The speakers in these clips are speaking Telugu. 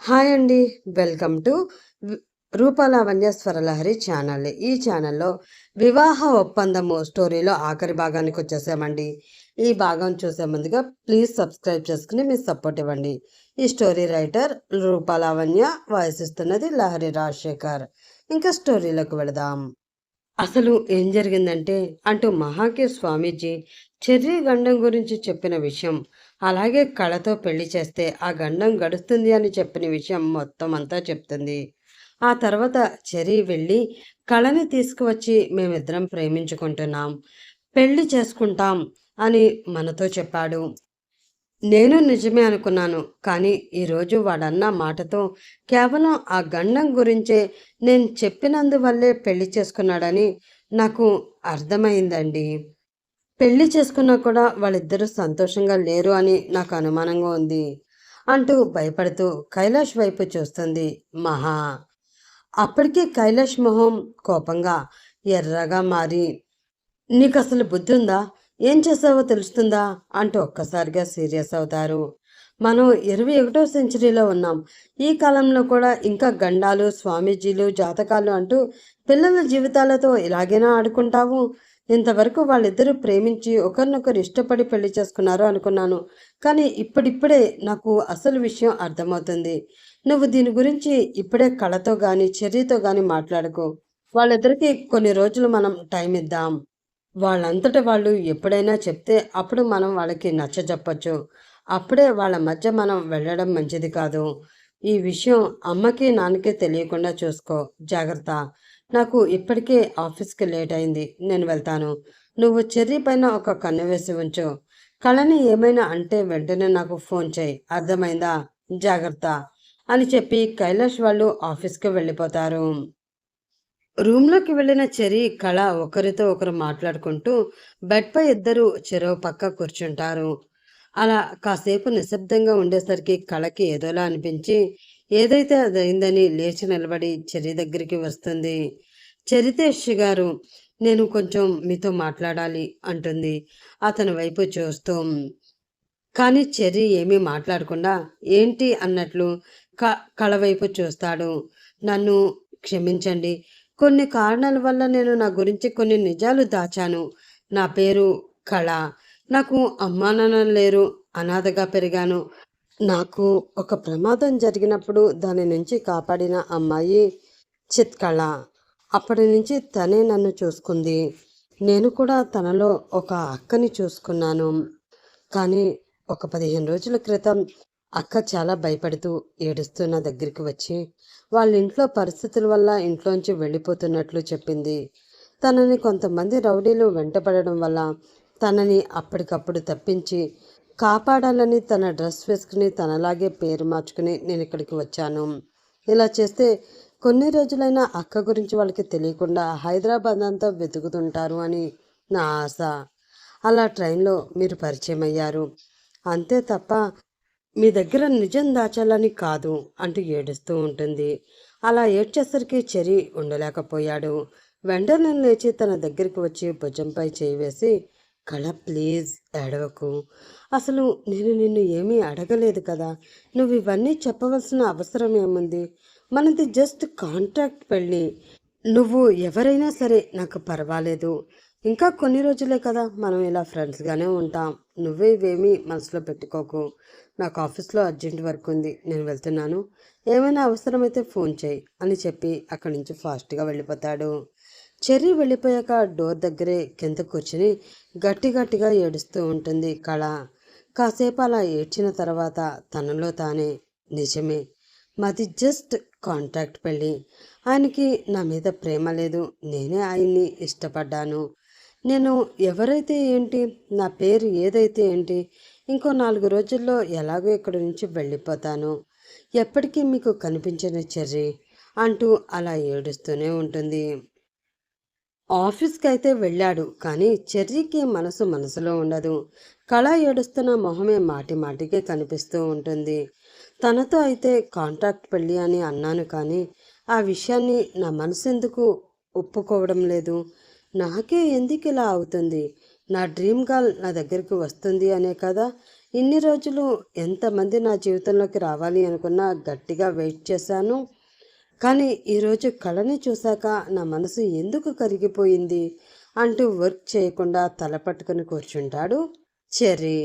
హాయ్ అండి. Welcome to V Rupalavanya Swaralahari channel. ఈ ఛానల్‌లో వివాహ ఒప్పందము స్టోరీలో ఆఖరి భాగానికొచ్చేసామండి. ఈ భాగం చూసే ముందుగా ప్లీజ్ సబ్స్క్రైబ్ చేసుకొని మీ సపోర్ట్ ఇవ్వండి. ఈ స్టోరీ రైటర్ రూపలావణ్య, వాయిస్ ఇస్తున్నది లహరి రాజశేఖర్. ఇంకా స్టోరీలోకి వెళదాం. అసలు ఏం జరిగిందంటే అంటూ మహాకి స్వామీజీ చెర్రీ గండం గురించి చెప్పిన విషయం, అలాగే కళతో పెళ్లి చేస్తే ఆ గండం గడుస్తుంది అని చెప్పిన విషయం మొత్తం అంతా చెప్తుంది. ఆ తర్వాత చెర్రీ వెళ్ళి కళని తీసుకువచ్చి మేమిద్దరం ప్రేమించుకుంటున్నాం, పెళ్లి చేసుకుంటాం అని మనతో చెప్పాడు. నేను నిజమే అనుకున్నాను. కానీ ఈరోజు వాడన్న మాటతో కేవలం ఆ గండం గురించే నేను చెప్పినందువల్లే పెళ్లి చేసుకున్నాడని నాకు అర్థమైందండి. పెళ్లి చేసుకున్నా కూడా వాళ్ళిద్దరూ సంతోషంగా లేరు అని నాకు అనుమానంగా ఉంది అంటూ భయపడుతూ కైలాష్ వైపు చూస్తుంది మహా. అప్పటికే కైలాష్ మొహం కోపంగా ఎర్రగా మారి, నీకసలు బుద్ధుందా? ఏం చేసావో తెలుస్తుందా? అంటూ ఒక్కసారిగా సీరియస్ అవుతారు. మనం 21వ సెంచరీలో ఉన్నాం. ఈ కాలంలో కూడా ఇంకా గండాలు, స్వామీజీలు, జాతకాలు అంటూ పిల్లల జీవితాలతో ఇలాగేనా ఆడుకుంటావు? ఇంతవరకు వాళ్ళిద్దరూ ప్రేమించి ఒకరినొకరు ఇష్టపడి పెళ్లి చేసుకున్నారు అనుకున్నాను. కానీ ఇప్పుడిప్పుడే నాకు అసలు విషయం అర్థమవుతుంది. నువ్వు దీని గురించి ఇప్పుడే కళతో గాని, చెర్రీతో గాని మాట్లాడకు. వాళ్ళిద్దరికీ కొన్ని రోజులు మనం టైం ఇద్దాం. వాళ్ళంతట వాళ్ళు ఎప్పుడైనా చెప్తే అప్పుడు మనం వాళ్ళకి నచ్చజెప్పొచ్చు. అప్పుడే వాళ్ళ మధ్య మనం వెళ్ళడం మంచిది కాదు. ఈ విషయం అమ్మకి, నాన్నకి తెలియకుండా చూసుకో. జాగ్రత్త. నాకు ఇప్పటికే ఆఫీస్‌కి లేట్ అయింది. నేను వెళ్తాను. నువ్వు చెర్రీ పైన ఒక కన్ను వేసి ఉంచు. కళని ఏమైనా అంటే వెంటనే నాకు ఫోన్ చెయ్యి. అర్థమైందా? జాగ్రత్త. అని చెప్పి కైలాష్ వాళ్ళు ఆఫీస్‌కి వెళ్ళిపోతారు. రూమ్‌లోకి వెళ్ళిన చెర్రీ, కళ ఒకరితో ఒకరు మాట్లాడుకుంటూ బెడ్‌పై ఇద్దరు చెరో పక్క కూర్చుంటారు. అలా కాసేపు నిశ్శబ్దంగా ఉండేసరికి కళకి ఏదోలా అనిపించి ఏదైతే అదయిందని లేచి నిలబడి చెర్రీ దగ్గరికి వస్తుంది. చెరితేష్ గారు, నేను కొంచెం మీతో మాట్లాడాలి అంటుంది అతని వైపు చూస్తూ. కానీ చెర్రీ ఏమీ మాట్లాడకుండా ఏంటి అన్నట్లు కళ వైపు చూస్తాడు. నన్ను క్షమించండి. కొన్ని కారణాల వల్ల నేను నా గురించి కొన్ని నిజాలు దాచాను. నా పేరు కళ. నాకు అమ్మానాన్నలు లేరు. అనాథగా పెరిగాను. నాకు ఒక ప్రమాదం జరిగినప్పుడు దాని నుంచి కాపాడిన అమ్మాయి చిత్కళ. అప్పటి నుంచి తనే నన్ను చూసుకుంది. నేను కూడా తనలో ఒక అక్కని చూసుకున్నాను. కానీ ఒక 15 రోజుల క్రితం అక్క చాలా భయపడుతూ ఏడుస్తూ నా దగ్గరికి వచ్చి వాళ్ళ ఇంట్లో పరిస్థితుల వల్ల ఇంట్లోంచి వెళ్ళిపోతున్నట్లు చెప్పింది. తనని కొంతమంది రౌడీలు వెంటపడడం వల్ల తనని అప్పటికప్పుడు తప్పించి కాపాడాలని తన డ్రెస్ వేసుకుని తనలాగే పేరు మార్చుకుని నేను ఇక్కడికి వచ్చాను. ఇలా చేస్తే కొన్ని రోజులైనా అక్క గురించి వాళ్ళకి తెలియకుండా హైదరాబాద్ అంతా వెతుకుతుంటారు అని నా ఆశ. అలా ట్రైన్లో మీరు పరిచయం అయ్యారు. అంతే తప్ప మీ దగ్గర నిజం దాచాలని కాదు అంటూ ఏడుస్తూ ఉంటుంది. అలా ఏడ్చేసరికి చెర్రీ ఉండలేకపోయాడు. వెంటనే లేచి తన దగ్గరికి వచ్చి భుజంపై చేయి వేసి, కళ ప్లీజ్ ఏడవకు. అసలు నేను నిన్ను ఏమీ అడగలేదు కదా. నువ్వు ఇవన్నీ చెప్పవలసిన అవసరం ఏముంది? మనది జస్ట్ కాంట్రాక్ట్ పెళ్ళి. నువ్వు ఎవరైనా సరే నాకు పర్వాలేదు. ఇంకా కొన్ని రోజులే కదా, మనం ఇలా ఫ్రెండ్స్గానే ఉంటాం. నువ్వే ఇవేమీ మనసులో పెట్టుకోకు. నాకు ఆఫీస్లో అర్జెంట్ వర్క్ ఉంది, నేను వెళ్తున్నాను. ఏమైనా అవసరమైతే ఫోన్ చేయి అని చెప్పి అక్కడి నుంచి ఫాస్ట్గా వెళ్ళిపోతాడు. చెర్రీ వెళ్ళిపోయాక డోర్ దగ్గరే కింద కూర్చుని గట్టి గట్టిగా ఏడుస్తూ ఉంటుంది కళ. కాసేపు అలా ఏడ్చిన తర్వాత తనలో తానే, నిజమే, మాది జస్ట్ కాంట్రాక్ట్ పెళ్ళి. ఆయనకి నా మీద ప్రేమ లేదు. నేనే ఆయన్ని ఇష్టపడ్డాను. నేను ఎవరైతే ఏంటి, నా పేరు ఏదైతే ఏంటి, ఇంకో 4 రోజుల్లో ఎలాగో ఇక్కడి నుంచి వెళ్ళిపోతాను. ఎప్పటికీ మీకు కనిపించిన చెర్రీ అంటూ అలా ఏడుస్తూనే ఉంటుంది. ఆఫీస్కి అయితే వెళ్ళాడు, కానీ చెర్రీకి మనసులో ఉండదు. కళ ఏడుస్తున్న మొహమే మాటి మాటికి కనిపిస్తూ ఉంటుంది. తనతో అయితే కాంట్రాక్ట్ పెళ్ళి అని అన్నాను, కానీ ఆ విషయాన్ని నా మనసు ఎందుకు ఒప్పుకోవడం లేదు? నాకే ఎందుకు ఇలా అవుతుంది? నా డ్రీమ్ గర్ల్ నా దగ్గరికి వస్తుంది అనే కదా ఇన్ని రోజులు ఎంతమంది నా జీవితంలోకి రావాలి అనుకున్నా గట్టిగా వెయిట్ చేశాను. కానీ ఈరోజు కళని చూశాక నా మనసు ఎందుకు కరిగిపోయింది అంటూ వర్క్ చేయకుండా తల పట్టుకుని కూర్చుంటాడు చెర్రీ.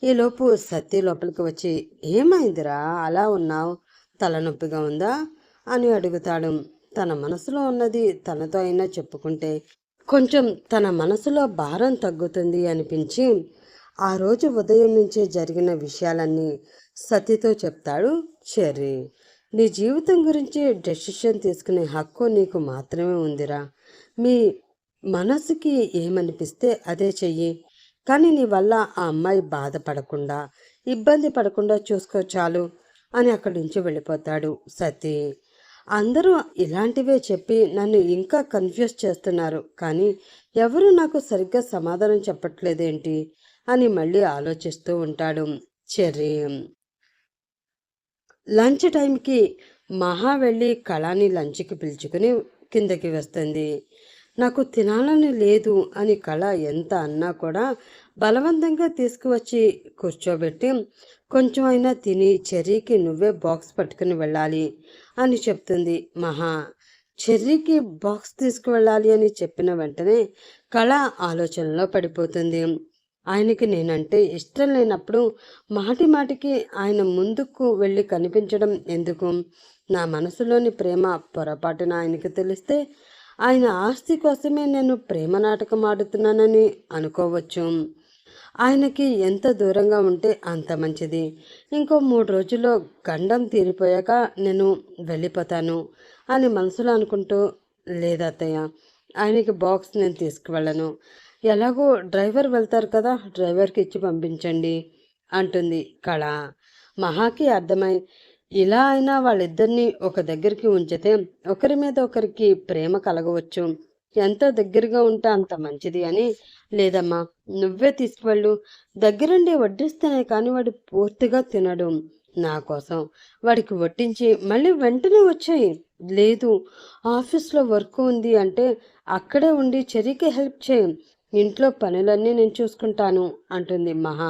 ఈలోపు సత్య లోపలికి వచ్చి, ఏమైందిరా అలా ఉన్నావు, తలనొప్పిగా ఉందా అని అడుగుతాడు. తన మనసులో ఉన్నది తనతో అయినా చెప్పుకుంటే కొంచెం తన మనసులో భారం తగ్గుతుంది అనిపించి ఆ రోజు ఉదయం నుంచే జరిగిన విషయాలన్నీ సత్యతో చెప్తాడు చెర్రీ. నీ జీవితం గురించి డెసిషన్ తీసుకునే హక్కు నీకు మాత్రమే ఉందిరా. మీ మనసుకి ఏమనిపిస్తే అదే చెయ్యి. కానీ నీ వల్ల ఆ అమ్మాయి బాధపడకుండా ఇబ్బంది పడకుండా చూసుకో చాలు అని అక్కడి నుంచి వెళ్ళిపోతాడు సతీ. అందరూ ఇలాంటివే చెప్పి నన్ను ఇంకా కన్ఫ్యూజ్ చేస్తున్నారు, కానీ ఎవరు నాకు సరిగ్గా సమాధానం చెప్పట్లేదేంటి అని మళ్ళీ ఆలోచిస్తూ ఉంటాడు చెర్రీ. లంచ్ టైంకి మహా వెళ్ళి కళాని లంచ్కి పిలుచుకుని కిందకి వస్తుంది. నాకు తినాలని లేదు అని కళ ఎంత అన్నా కూడా బలవంతంగా తీసుకువచ్చి కూర్చోబెట్టి, కొంచెం అయినా తిని చెర్రీకి నువ్వే బాక్స్ పట్టుకుని వెళ్ళాలి అని చెప్తుంది మహా. చెర్రీకి బాక్స్ తీసుకువెళ్ళాలి అని చెప్పిన వెంటనే కళ ఆలోచనలో పడిపోతుంది. ఆయనకి నేనంటే ఇష్టం లేనప్పుడు మాటి మాటికి ఆయన ముందుకు వెళ్ళి కనిపించడం ఎందుకు? నా మనసులోని ప్రేమ పొరపాటున ఆయనకి తెలిస్తే ఆయన ఆస్తి కోసమే నేను ప్రేమ నాటకం ఆడుతున్నానని అనుకోవచ్చు. ఆయనకి ఎంత దూరంగా ఉంటే అంత మంచిది. ఇంకో 3 రోజుల్లో గండం తీరిపోయాక నేను వెళ్ళిపోతాను అని మనసులో అనుకుంటూ, లేదత్తయ్య, ఆయనకి బాక్స్ నేను తీసుకువెళ్ళను. ఎలాగో డ్రైవర్ వెళ్తారు కదా, డ్రైవర్కి ఇచ్చి పంపించండి అంటుంది కళ. మహాకి అర్థమై, ఇలా అయినా వాళ్ళిద్దరినీ ఒక దగ్గరికి ఉంచితే ఒకరి మీద ఒకరికి ప్రేమ కలగవచ్చు, ఎంత దగ్గరగా ఉంటే అంత మంచిది అని, లేదమ్మా నువ్వే తీసుకువెళ్ళు, దగ్గరుండి వడ్డిస్తేనే కానీ వాడు పూర్తిగా తినడు, నా కోసం వాడికి వడ్డించి మళ్ళీ వెంటనే వచ్చాయి, లేదు ఆఫీస్లో వర్క్ ఉంది అంటే అక్కడే ఉండి చెర్రీకి హెల్ప్ చేయి, ఇంట్లో పనులన్నీ నేను చూసుకుంటాను అంటుంది మహా.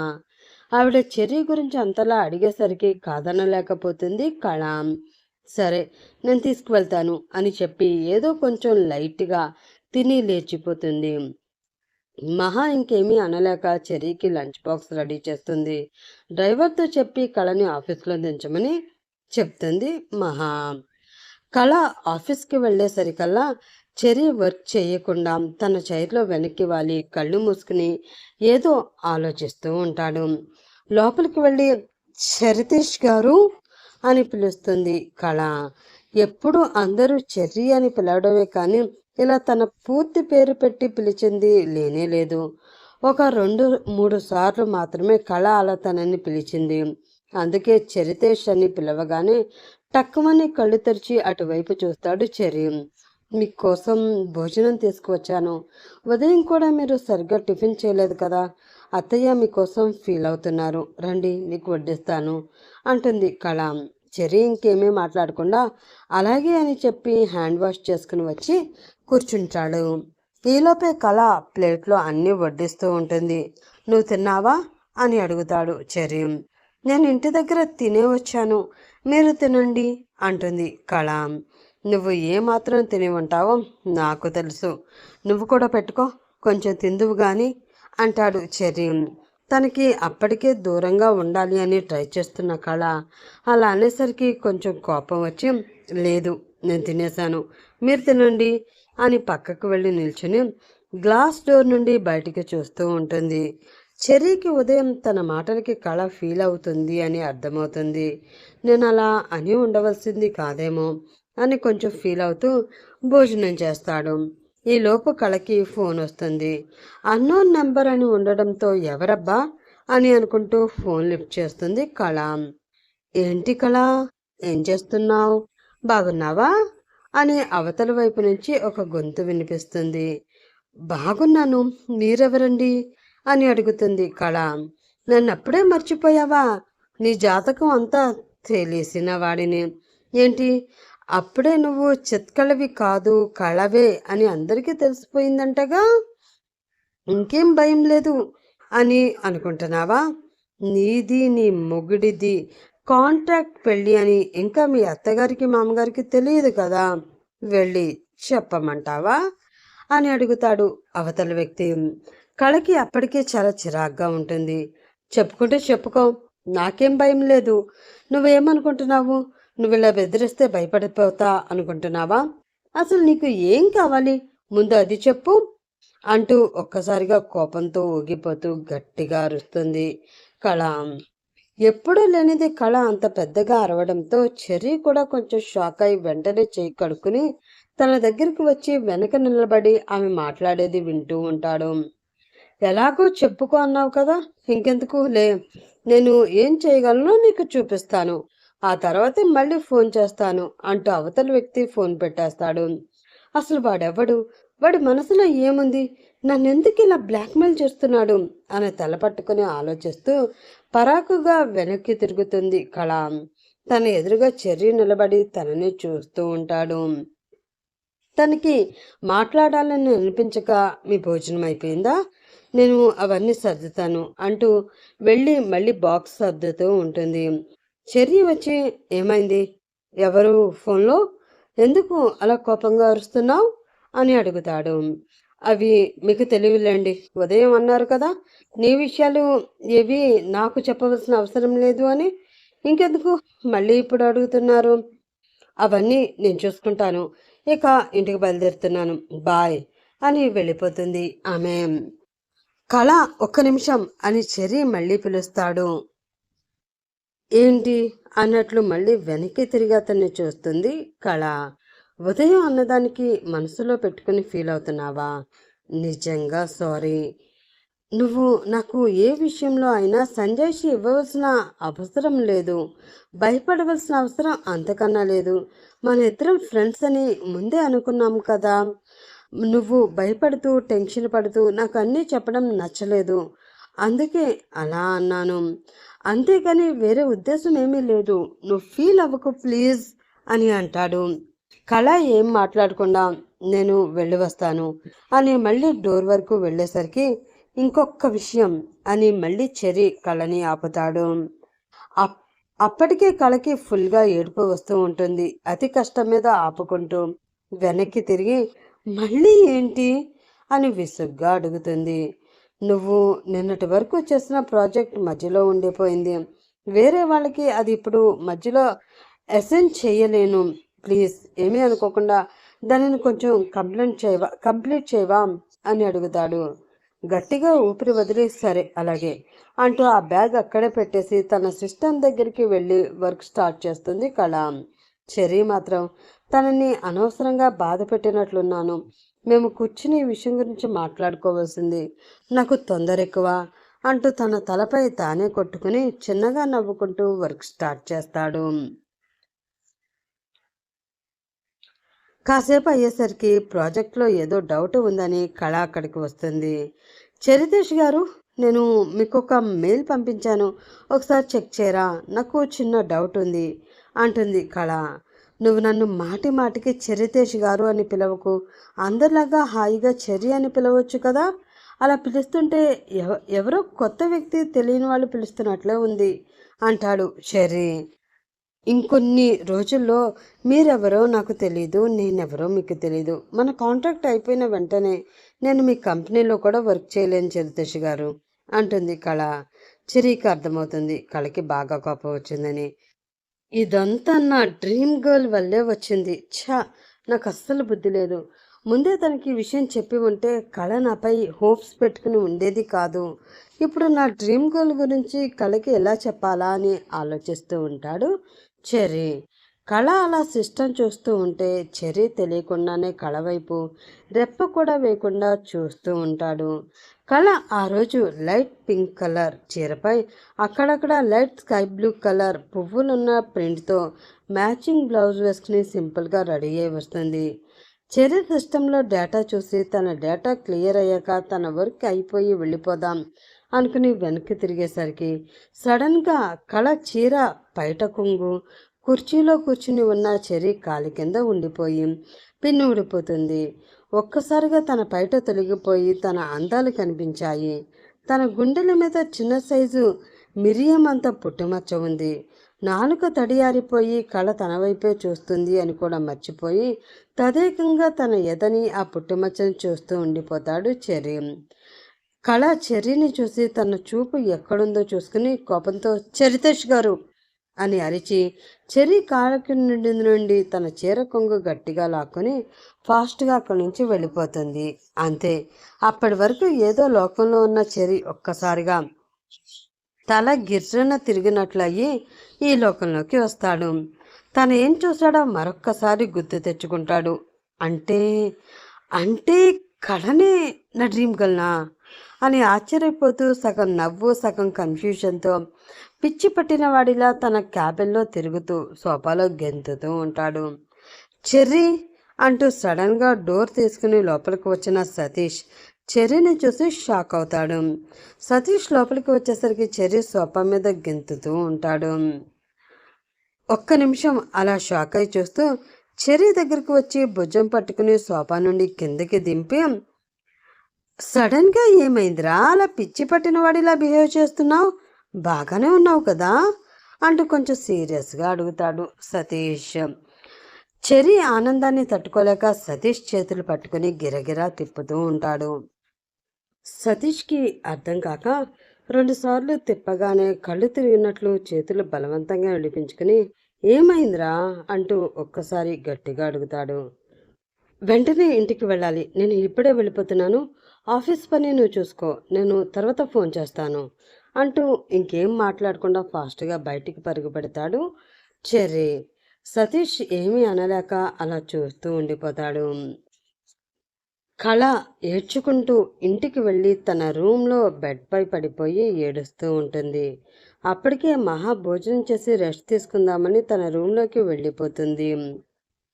ఆవిడ చెర్రీ గురించి అంతలా అడిగేసరికి కాదనలేకపోతుంది కళ. సరే నేను తీసుకువెళ్తాను అని చెప్పి ఏదో కొంచెం లైట్గా తిని లేచిపోతుంది. మహా ఇంకేమీ అనలేక చెర్రీకి లంచ్ బాక్స్ రెడీ చేస్తుంది. డ్రైవర్తో చెప్పి కళని ఆఫీస్లో దించమని చెప్తుంది మహా. కళ ఆఫీస్కి వెళ్ళేసరికల్లా చెర్రీ వర్క్ చేయకుండా తన చైర్లో వెనక్కి వాలి కళ్ళు మూసుకుని ఏదో ఆలోచిస్తూ ఉంటాడు. లోపలికి వెళ్ళి, శరతీష్ గారు అని పిలుస్తుంది కళ. ఎప్పుడు అందరూ చెర్రీ అని పిలవడమే కానీ ఇలా తన పూర్తి పేరు పెట్టి పిలిచింది లేనే లేదు. ఒక 2-3 సార్లు మాత్రమే కళ అలా తనని పిలిచింది. అందుకే చరితేష్ అని పిలవగానే టక్కుమని కళ్ళు తెరిచి అటువైపు చూస్తాడు చెర్రీ. మీకోసం భోజనం తీసుకువచ్చాను. ఉదయం కూడా మీరు సరిగ్గా టిఫిన్ చేయలేదు కదా, అత్తయ్య మీకోసం ఫీల్ అవుతున్నారు, రండి మీకు వడ్డిస్తాను అంటుంది కళ. చెర్రీ ఇంకేమీ మాట్లాడకుండా అలాగే అని చెప్పి హ్యాండ్ వాష్ చేసుకుని వచ్చి కూర్చుంటాడు. ఈలోపే కళ ప్లేట్లో అన్నీ వడ్డిస్తూ ఉంటుంది. నువ్వు తిన్నావా అని అడుగుతాడు చెర్రీ. నేను ఇంటి దగ్గర తినే వచ్చాను, మీరు తినండి అంటుంది కళ. నువ్వు ఏమాత్రం తిని ఉంటావో నాకు తెలుసు, నువ్వు కూడా పెట్టుకో, కొంచెం తిందువు గాని అంటాడు చెర్రీ. తనకి అప్పటికే దూరంగా ఉండాలి అని ట్రై చేస్తున్న కళ అలా అనేసరికి కొంచెం కోపం వచ్చి, లేదు నేను తినేశాను, మీరు తినండి అని పక్కకు వెళ్ళి నిల్చుని గ్లాస్ డోర్ నుండి బయటికి చూస్తూ ఉంటుంది. చెర్రీకి ఉదయం తన మాటలకి కళ ఫీల్ అవుతుంది అని అర్థమవుతుంది. నేను అలా అని ఉండవలసింది కాదేమో అని కొంచెం ఫీల్ అవుతూ భోజనం చేస్తాడు. ఈలోపు కళకి ఫోన్ వస్తుంది. అన్నోన్ నెంబర్ అని ఉండడంతో ఎవరబ్బా అని అనుకుంటూ ఫోన్ లిఫ్ట్ చేస్తుంది కళ. ఏంటి కళ, ఏం చేస్తున్నావు, బాగున్నావా అని అవతల వైపు నుంచి ఒక గొంతు వినిపిస్తుంది. బాగున్నాను, మీరెవరండి అని అడుగుతుంది కళ. నన్నప్పుడే మర్చిపోయావా, నీ జాతకం అంతా తెలిసిన వాడిని ఏంటి, అప్పుడే నువ్వు చిత్కళవి కాదు కళవే అని అందరికీ తెలిసిపోయిందంటగా, ఇంకేం భయం లేదు అని అనుకుంటున్నావా, నీది నీ మొగుడిది కాంట్రాక్ట్ పెళ్ళి అని ఇంకా మీ అత్తగారికి మామగారికి తెలియదు కదా, వెళ్ళి చెప్పమంటావా అని అడుగుతాడు అవతల వ్యక్తి. కళకి అప్పటికే చాలా చిరాగ్గా ఉంటుంది. చెప్పుకుంటే చెప్పుకో, నాకేం భయం లేదు. నువ్వేమనుకుంటున్నావు? నువ్వు ఇలా బెదిరిస్తే భయపడిపోతా అనుకుంటున్నావా? అసలు నీకు ఏం కావాలి? ముందు అది చెప్పు అంటూ ఒక్కసారిగా కోపంతో ఊగిపోతూ గట్టిగా అరుస్తుంది కళ. ఎప్పుడూ లేనిది కళ అంత పెద్దగా అరవడంతో చెర్రీ కూడా కొంచెం షాక్ అయి వెంటనే చేయి కడుక్కుని తన దగ్గరికి వచ్చి వెనక నిలబడి ఆమె మాట్లాడేది వింటూ ఉంటాడు. ఎలాగో చెప్పుకో అన్నావు కదా, ఇంకెందుకు లే, నేను ఏం చేయగలనో నీకు చూపిస్తాను, ఆ తర్వాతే మళ్ళీ ఫోన్ చేస్తాను అంటూ అవతల వ్యక్తి ఫోన్ పెట్టేస్తాడు. అసలు వాడెవడు? వాడి మనసులో ఏముంది? నన్నెందుకు ఇలా బ్లాక్మెయిల్ చేస్తున్నాడు అని తల పట్టుకుని ఆలోచిస్తూ పరాకుగా వెనక్కి తిరుగుతుంది కళ. తన ఎదురుగా చెర్రీ నిలబడి తనని చూస్తూ ఉంటాడు. తనకి మాట్లాడాలని అనిపించక, మీ భోజనం అయిపోయిందా, నేను అవన్నీ సర్దుతాను అంటూ వెళ్ళి మళ్ళీ బాక్స్ సర్దుతూ ఉంటుంది. చెర్రీ వచ్చి, ఏమైంది, ఎవరు ఫోన్లో, ఎందుకు అలా కోపంగా అరుస్తున్నావు అని అడుగుతాడు. అవి మీకు తెలియలేండి, ఉదయం అన్నారు కదా నీ విషయాలు ఏవి నాకు చెప్పవలసిన అవసరం లేదు అని, ఇంకెందుకు మళ్ళీ ఇప్పుడు అడుగుతున్నారు? అవన్నీ నేను చూసుకుంటాను, ఇక ఇంటికి బయలుదేరుతున్నాను, బాయ్ అని వెళ్ళిపోతుంది ఆమె. కళ ఒక్క నిమిషం అని చెర్రీ మళ్ళీ పిలుస్తాడు. ఏంటి అన్నట్లు మళ్ళీ వెనక్కి తిరిగి అతన్ని చూస్తుంది కళ. ఉదయం అన్నదానికి మనసులో పెట్టుకుని ఫీల్ అవుతున్నావా? నిజంగా సారీ. నువ్వు నాకు ఏ విషయంలో అయినా సంజయ్షి ఇవ్వవలసిన అవసరం లేదు, భయపడవలసిన అవసరం అంతకన్నా లేదు. మన ఇద్దరం ఫ్రెండ్స్ అని ముందే అనుకున్నాం కదా. నువ్వు భయపడుతూ టెన్షన్ పడుతూ నాకు అన్నీ చెప్పడం నచ్చలేదు, అందుకే అలా అన్నాను, అంతేగాని వేరే ఉద్దేశం ఏమీ లేదు. నువ్వు ఫీల్ అవ్వకు ప్లీజ్ అని అంటాడు. కళ ఏం మాట్లాడకుండా నేను వెళ్ళి వస్తాను అని మళ్ళీ డోర్ వరకు వెళ్ళేసరికి, ఇంకొక విషయం అని మళ్ళీ చెర్రీ కళని ఆపుతాడు. అప్పటికే కళకి ఫుల్గా ఏడుపు వస్తూ ఉంటుంది. అతి కష్టం మీద ఆపుకుంటూ వెనక్కి తిరిగి, మళ్ళీ ఏంటి అని విసుగ్గా అడుగుతుంది. నువ్వు నిన్నటి వరకు చేసిన ప్రాజెక్ట్ మధ్యలో ఉండిపోయింది, వేరే వాళ్ళకి అది ఇప్పుడు మధ్యలో అసైన్ చేయలేను, ప్లీజ్ ఏమీ అనుకోకుండా దానిని కొంచెం కంప్లీట్ చేయవా అని అడుగుతాడు. గట్టిగా ఊపిరి వదిలి, సరే అలాగే అంటూ ఆ బ్యాగ్ అక్కడే పెట్టేసి తన సిస్టమ్ దగ్గరికి వెళ్ళి వర్క్ స్టార్ట్ చేస్తుంది కళ. చెర్రీ మాత్రం, తనని అనవసరంగా బాధ పెట్టినట్లున్నాను, మేము కూర్చుని ఈ విషయం గురించి మాట్లాడుకోవాల్సింది, నాకు తొందర ఎక్కువ అంటూ తన తలపై తానే కొట్టుకుని చిన్నగా నవ్వుకుంటూ వర్క్ స్టార్ట్ చేస్తాడు. కాసేపు అయ్యేసరికి ప్రాజెక్ట్లో ఏదో డౌట్ ఉందని కళ అక్కడికి వస్తుంది. చరితేష్ గారు, నేను మీకు ఒక మెయిల్ పంపించాను, ఒకసారి చెక్ చేయరా, నాకు చిన్న డౌట్ ఉంది అంటుంది కళ. నువ్వు నన్ను మాటి మాటికి చరితేష్ గారు అని పిలవకు, అందరిలాగా హాయిగా చెర్రీ అని పిలవచ్చు కదా, అలా పిలుస్తుంటే ఎవరో కొత్త వ్యక్తి తెలియని వాళ్ళు పిలుస్తున్నట్లే ఉంది అంటాడు చెర్రీ. ఇంకొన్ని రోజుల్లో మీరెవరో నాకు తెలీదు, నేనెవరో మీకు తెలీదు, మన కాంట్రాక్ట్ అయిపోయిన వెంటనే నేను మీ కంపెనీలో కూడా వర్క్ చేయలేను చరితేష్ గారు అంటుంది కళ. చెర్రీకి అర్థమవుతుంది కళకి బాగా కోపం వచ్చిందని. ఇదంతా నా డ్రీమ్ గర్ల్ వల్లే వచ్చింది, ఛా, నాకు అస్సలు బుద్ధి లేదు. ముందే తనకి ఈ విషయం చెప్పి ఉంటే కళ నాపై హోప్స్ పెట్టుకుని ఉండేది కాదు. ఇప్పుడు నా డ్రీమ్ గర్ల్ గురించి కళకి ఎలా చెప్పాలా అని ఆలోచిస్తూ ఉంటాడు చెర్రీ. కళ అలా సిస్టమ్ చూస్తూ ఉంటే చెర్రీ తెలియకుండానే కళ వైపు రెప్ప కూడా వేయకుండా చూస్తూ ఉంటాడు. కళ ఆ రోజు లైట్ పింక్ కలర్ చీరపై అక్కడక్కడ లైట్ స్కై బ్లూ కలర్ పువ్వులున్న ప్రింట్తో మ్యాచింగ్ బ్లౌజ్ వేసుకుని సింపుల్గా రెడీ అయి వస్తుంది. చెర్రీ సిస్టంలో డేటా చూసి తన డేటా క్లియర్ అయ్యాక తన వర్క్ అయిపోయి వెళ్ళిపోదాం అనుకుని వెనక్కి తిరిగేసరికి సడన్గా కళ చీర పైట కొంగు కుర్చీలో కూర్చుని ఉన్న చెర్రీ కాలి కింద ఉండిపోయి పిన్ను ఊడిపోతుంది. ఒక్కసారిగా తన పైట తొలగిపోయి తన అందాలు కనిపించాయి. తన గుండెల మీద చిన్న సైజు మిరియం అంత పుట్టుమచ్చ ఉంది. నాలుక తడియారిపోయి కళ తన వైపే చూస్తుంది అని కూడా మర్చిపోయి తదేకంగా తన ఎదని ఆ పుట్టుమచ్చని చూస్తూ ఉండిపోతాడు చెర్రీ. కళ చెర్రీని చూసి తన చూపు ఎక్కడుందో చూసుకుని కోపంతో చరితేష్ గారు అని అరిచి చెర్రీ కాళ్ళకి నుండి తన చీర కొంగు గట్టిగా లాక్కొని ఫాస్ట్గా అక్కడి నుంచి వెళ్ళిపోతుంది. అంతే. అప్పటి వరకు ఏదో లోకంలో ఉన్న చెర్రీ ఒక్కసారిగా తల గిర్రన తిరిగినట్లయి ఈ లోకంలోకి వస్తాడు. తను ఏం చూశాడో మరొక్కసారి గుర్తు తెచ్చుకుంటాడు. అంటే అంటే కళనే నా డ్రీమ్ గర్ల్నా అని ఆశ్చర్యపోతూ సగం నవ్వు సగం కన్ఫ్యూజన్తో పిచ్చి పట్టిన వాడిలా తన క్యాబిన్లో తిరుగుతూ సోఫాలో గెంతుతూ ఉంటాడు. చెర్రీ అంటూ సడన్గా డోర్ తీసుకుని లోపలికి వచ్చిన సతీష్ చెర్రీని చూసి షాక్ అవుతాడు. సతీష్ లోపలికి వచ్చేసరికి చెర్రీ సోఫా మీద గెంతుతూ ఉంటాడు. ఒక్క నిమిషం అలా షాక్ అయి చూస్తూ చెర్రీ దగ్గరికి వచ్చి భుజం పట్టుకుని సోఫా నుండి కిందకి దింపి, సడన్గా ఏమైందిరా అలా పిచ్చి పట్టిన వాడిలా బిహేవ్ చేస్తున్నావు? బాగానే ఉన్నావు కదా అంటూ కొంచెం సీరియస్గా అడుగుతాడు సతీష్. చెర్రీ ఆనందాన్ని తట్టుకోలేక సతీష్ చేతులు పట్టుకుని గిరగిరా తిప్పుతూ ఉంటాడు. సతీష్కి అర్థం కాక 2 సార్లు తిప్పగానే కళ్ళు తిరిగినట్లు చేతులు బలవంతంగా విడిపించుకుని ఏమైందిరా అంటూ ఒక్కసారి గట్టిగా అడుగుతాడు. వెంటనే ఇంటికి వెళ్ళాలి, నేను ఇప్పుడే వెళ్ళిపోతున్నాను, ఆఫీస్ పని నువ్వు చూసుకో, నేను తర్వాత ఫోన్ చేస్తాను అంటూ ఇంకేం మాట్లాడకుండా ఫాస్ట్గా బయటికి పరుగు పెడతాడు చెర్రీ. సతీష్ ఏమీ అనలేక అలా చూస్తూ ఉండిపోతాడు. కళ ఏడ్చుకుంటూ ఇంటికి వెళ్ళి తన రూమ్లో బెడ్పై పడిపోయి ఏడుస్తూ ఉంటుంది. అప్పటికే మహా భోజనం చేసి రెస్ట్ తీసుకుందామని తన రూమ్లోకి వెళ్ళిపోతుంది.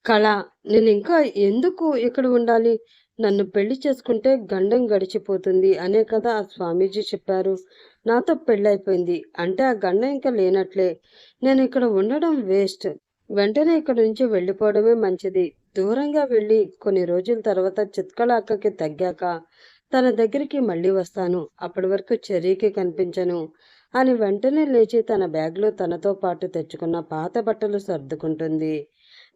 కళ, నేను ఇంకా ఎందుకు ఇక్కడ ఉండాలి? నన్ను పెళ్లి చేసుకుంటే గండం గడిచిపోతుంది అనే కదా ఆ స్వామీజీ చెప్పారు. నాతో పెళ్ళైపోయింది అంటే ఆ గండం ఇంకా లేనట్లే. నేను ఇక్కడ ఉండడం వేస్ట్. వెంటనే ఇక్కడ నుంచి వెళ్ళిపోవడమే మంచిది. దూరంగా వెళ్ళి కొన్ని రోజుల తర్వాత చిత్కళ అక్కకి తగ్గాక తన దగ్గరికి మళ్ళీ వస్తాను. అప్పటి వరకు చెర్రీకి కనిపించను అని వెంటనే లేచి తన బ్యాగ్లో తనతో పాటు తెచ్చుకున్న పాత బట్టలు సర్దుకుంటుంది.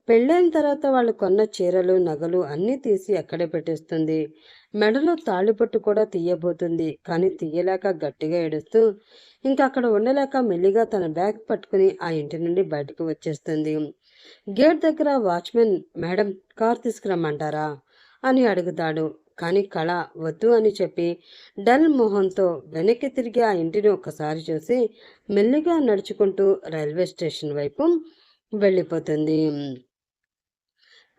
పెళ్ళైన తర్వాత వాళ్ళు కొన్న చీరలు నగలు అన్నీ తీసి అక్కడే పెట్టేస్తుంది. మెడలో తాళిపట్టు కూడా తీయబోతుంది. కానీ తీయలేక గట్టిగా ఏడుస్తూ ఇంకా అక్కడ ఉండలేక మెల్లిగా తన బ్యాగ్ పట్టుకుని ఆ ఇంటి నుండి బయటకు వచ్చేస్తుంది. గేట్ దగ్గర వాచ్మెన్, మేడం కార్ తీసుకురమ్మంటారా అని అడుగుతాడు. కానీ కళ వద్దు అని చెప్పి డల్ మొహంతో వెనక్కి తిరిగి ఆ ఇంటిని ఒక్కసారి చూసి మెల్లిగా నడుచుకుంటూ రైల్వే స్టేషన్ వైపు వెళ్ళిపోతుంది.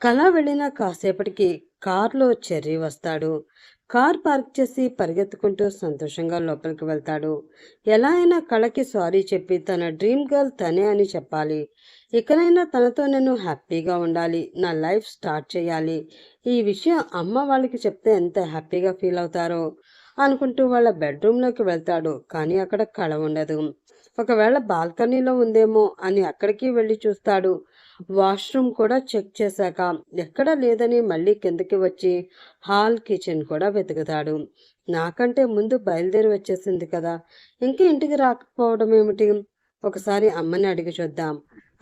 కళ వెళ్ళిన కాసేపటికి కారులో చెర్రీ వస్తాడు. కార్ పార్క్ చేసి పరిగెత్తుకుంటూ సంతోషంగా లోపలికి వెళ్తాడు. ఎలా అయినా కళకి సారీ చెప్పి తన డ్రీమ్ గర్ల్ తనే అని చెప్పాలి. ఇకనైనా తనతో నేను హ్యాపీగా ఉండాలి, నా లైఫ్ స్టార్ట్ చేయాలి. ఈ విషయం అమ్మ వాళ్ళకి చెప్తే ఎంత హ్యాపీగా ఫీల్ అవుతారో అనుకుంటూ వాళ్ళ బెడ్రూమ్లోకి వెళ్తాడు. కానీ అక్కడ కళ ఉండదు. ఒకవేళ బాల్కనీలో ఉందేమో అని అక్కడికి వెళ్ళి చూస్తాడు. వాష్రూమ్ కూడా చెక్ చేశాక ఎక్కడా లేదని మళ్ళీ కిందకి వచ్చి హాల్ కిచెన్ కూడా వెతుకుతాడు. నాకంటే ముందు బయలుదేరి వచ్చేసింది కదా, ఇంకా ఇంటికి రాకపోవడం ఏమిటి? ఒకసారి అమ్మని అడిగి చూద్దాం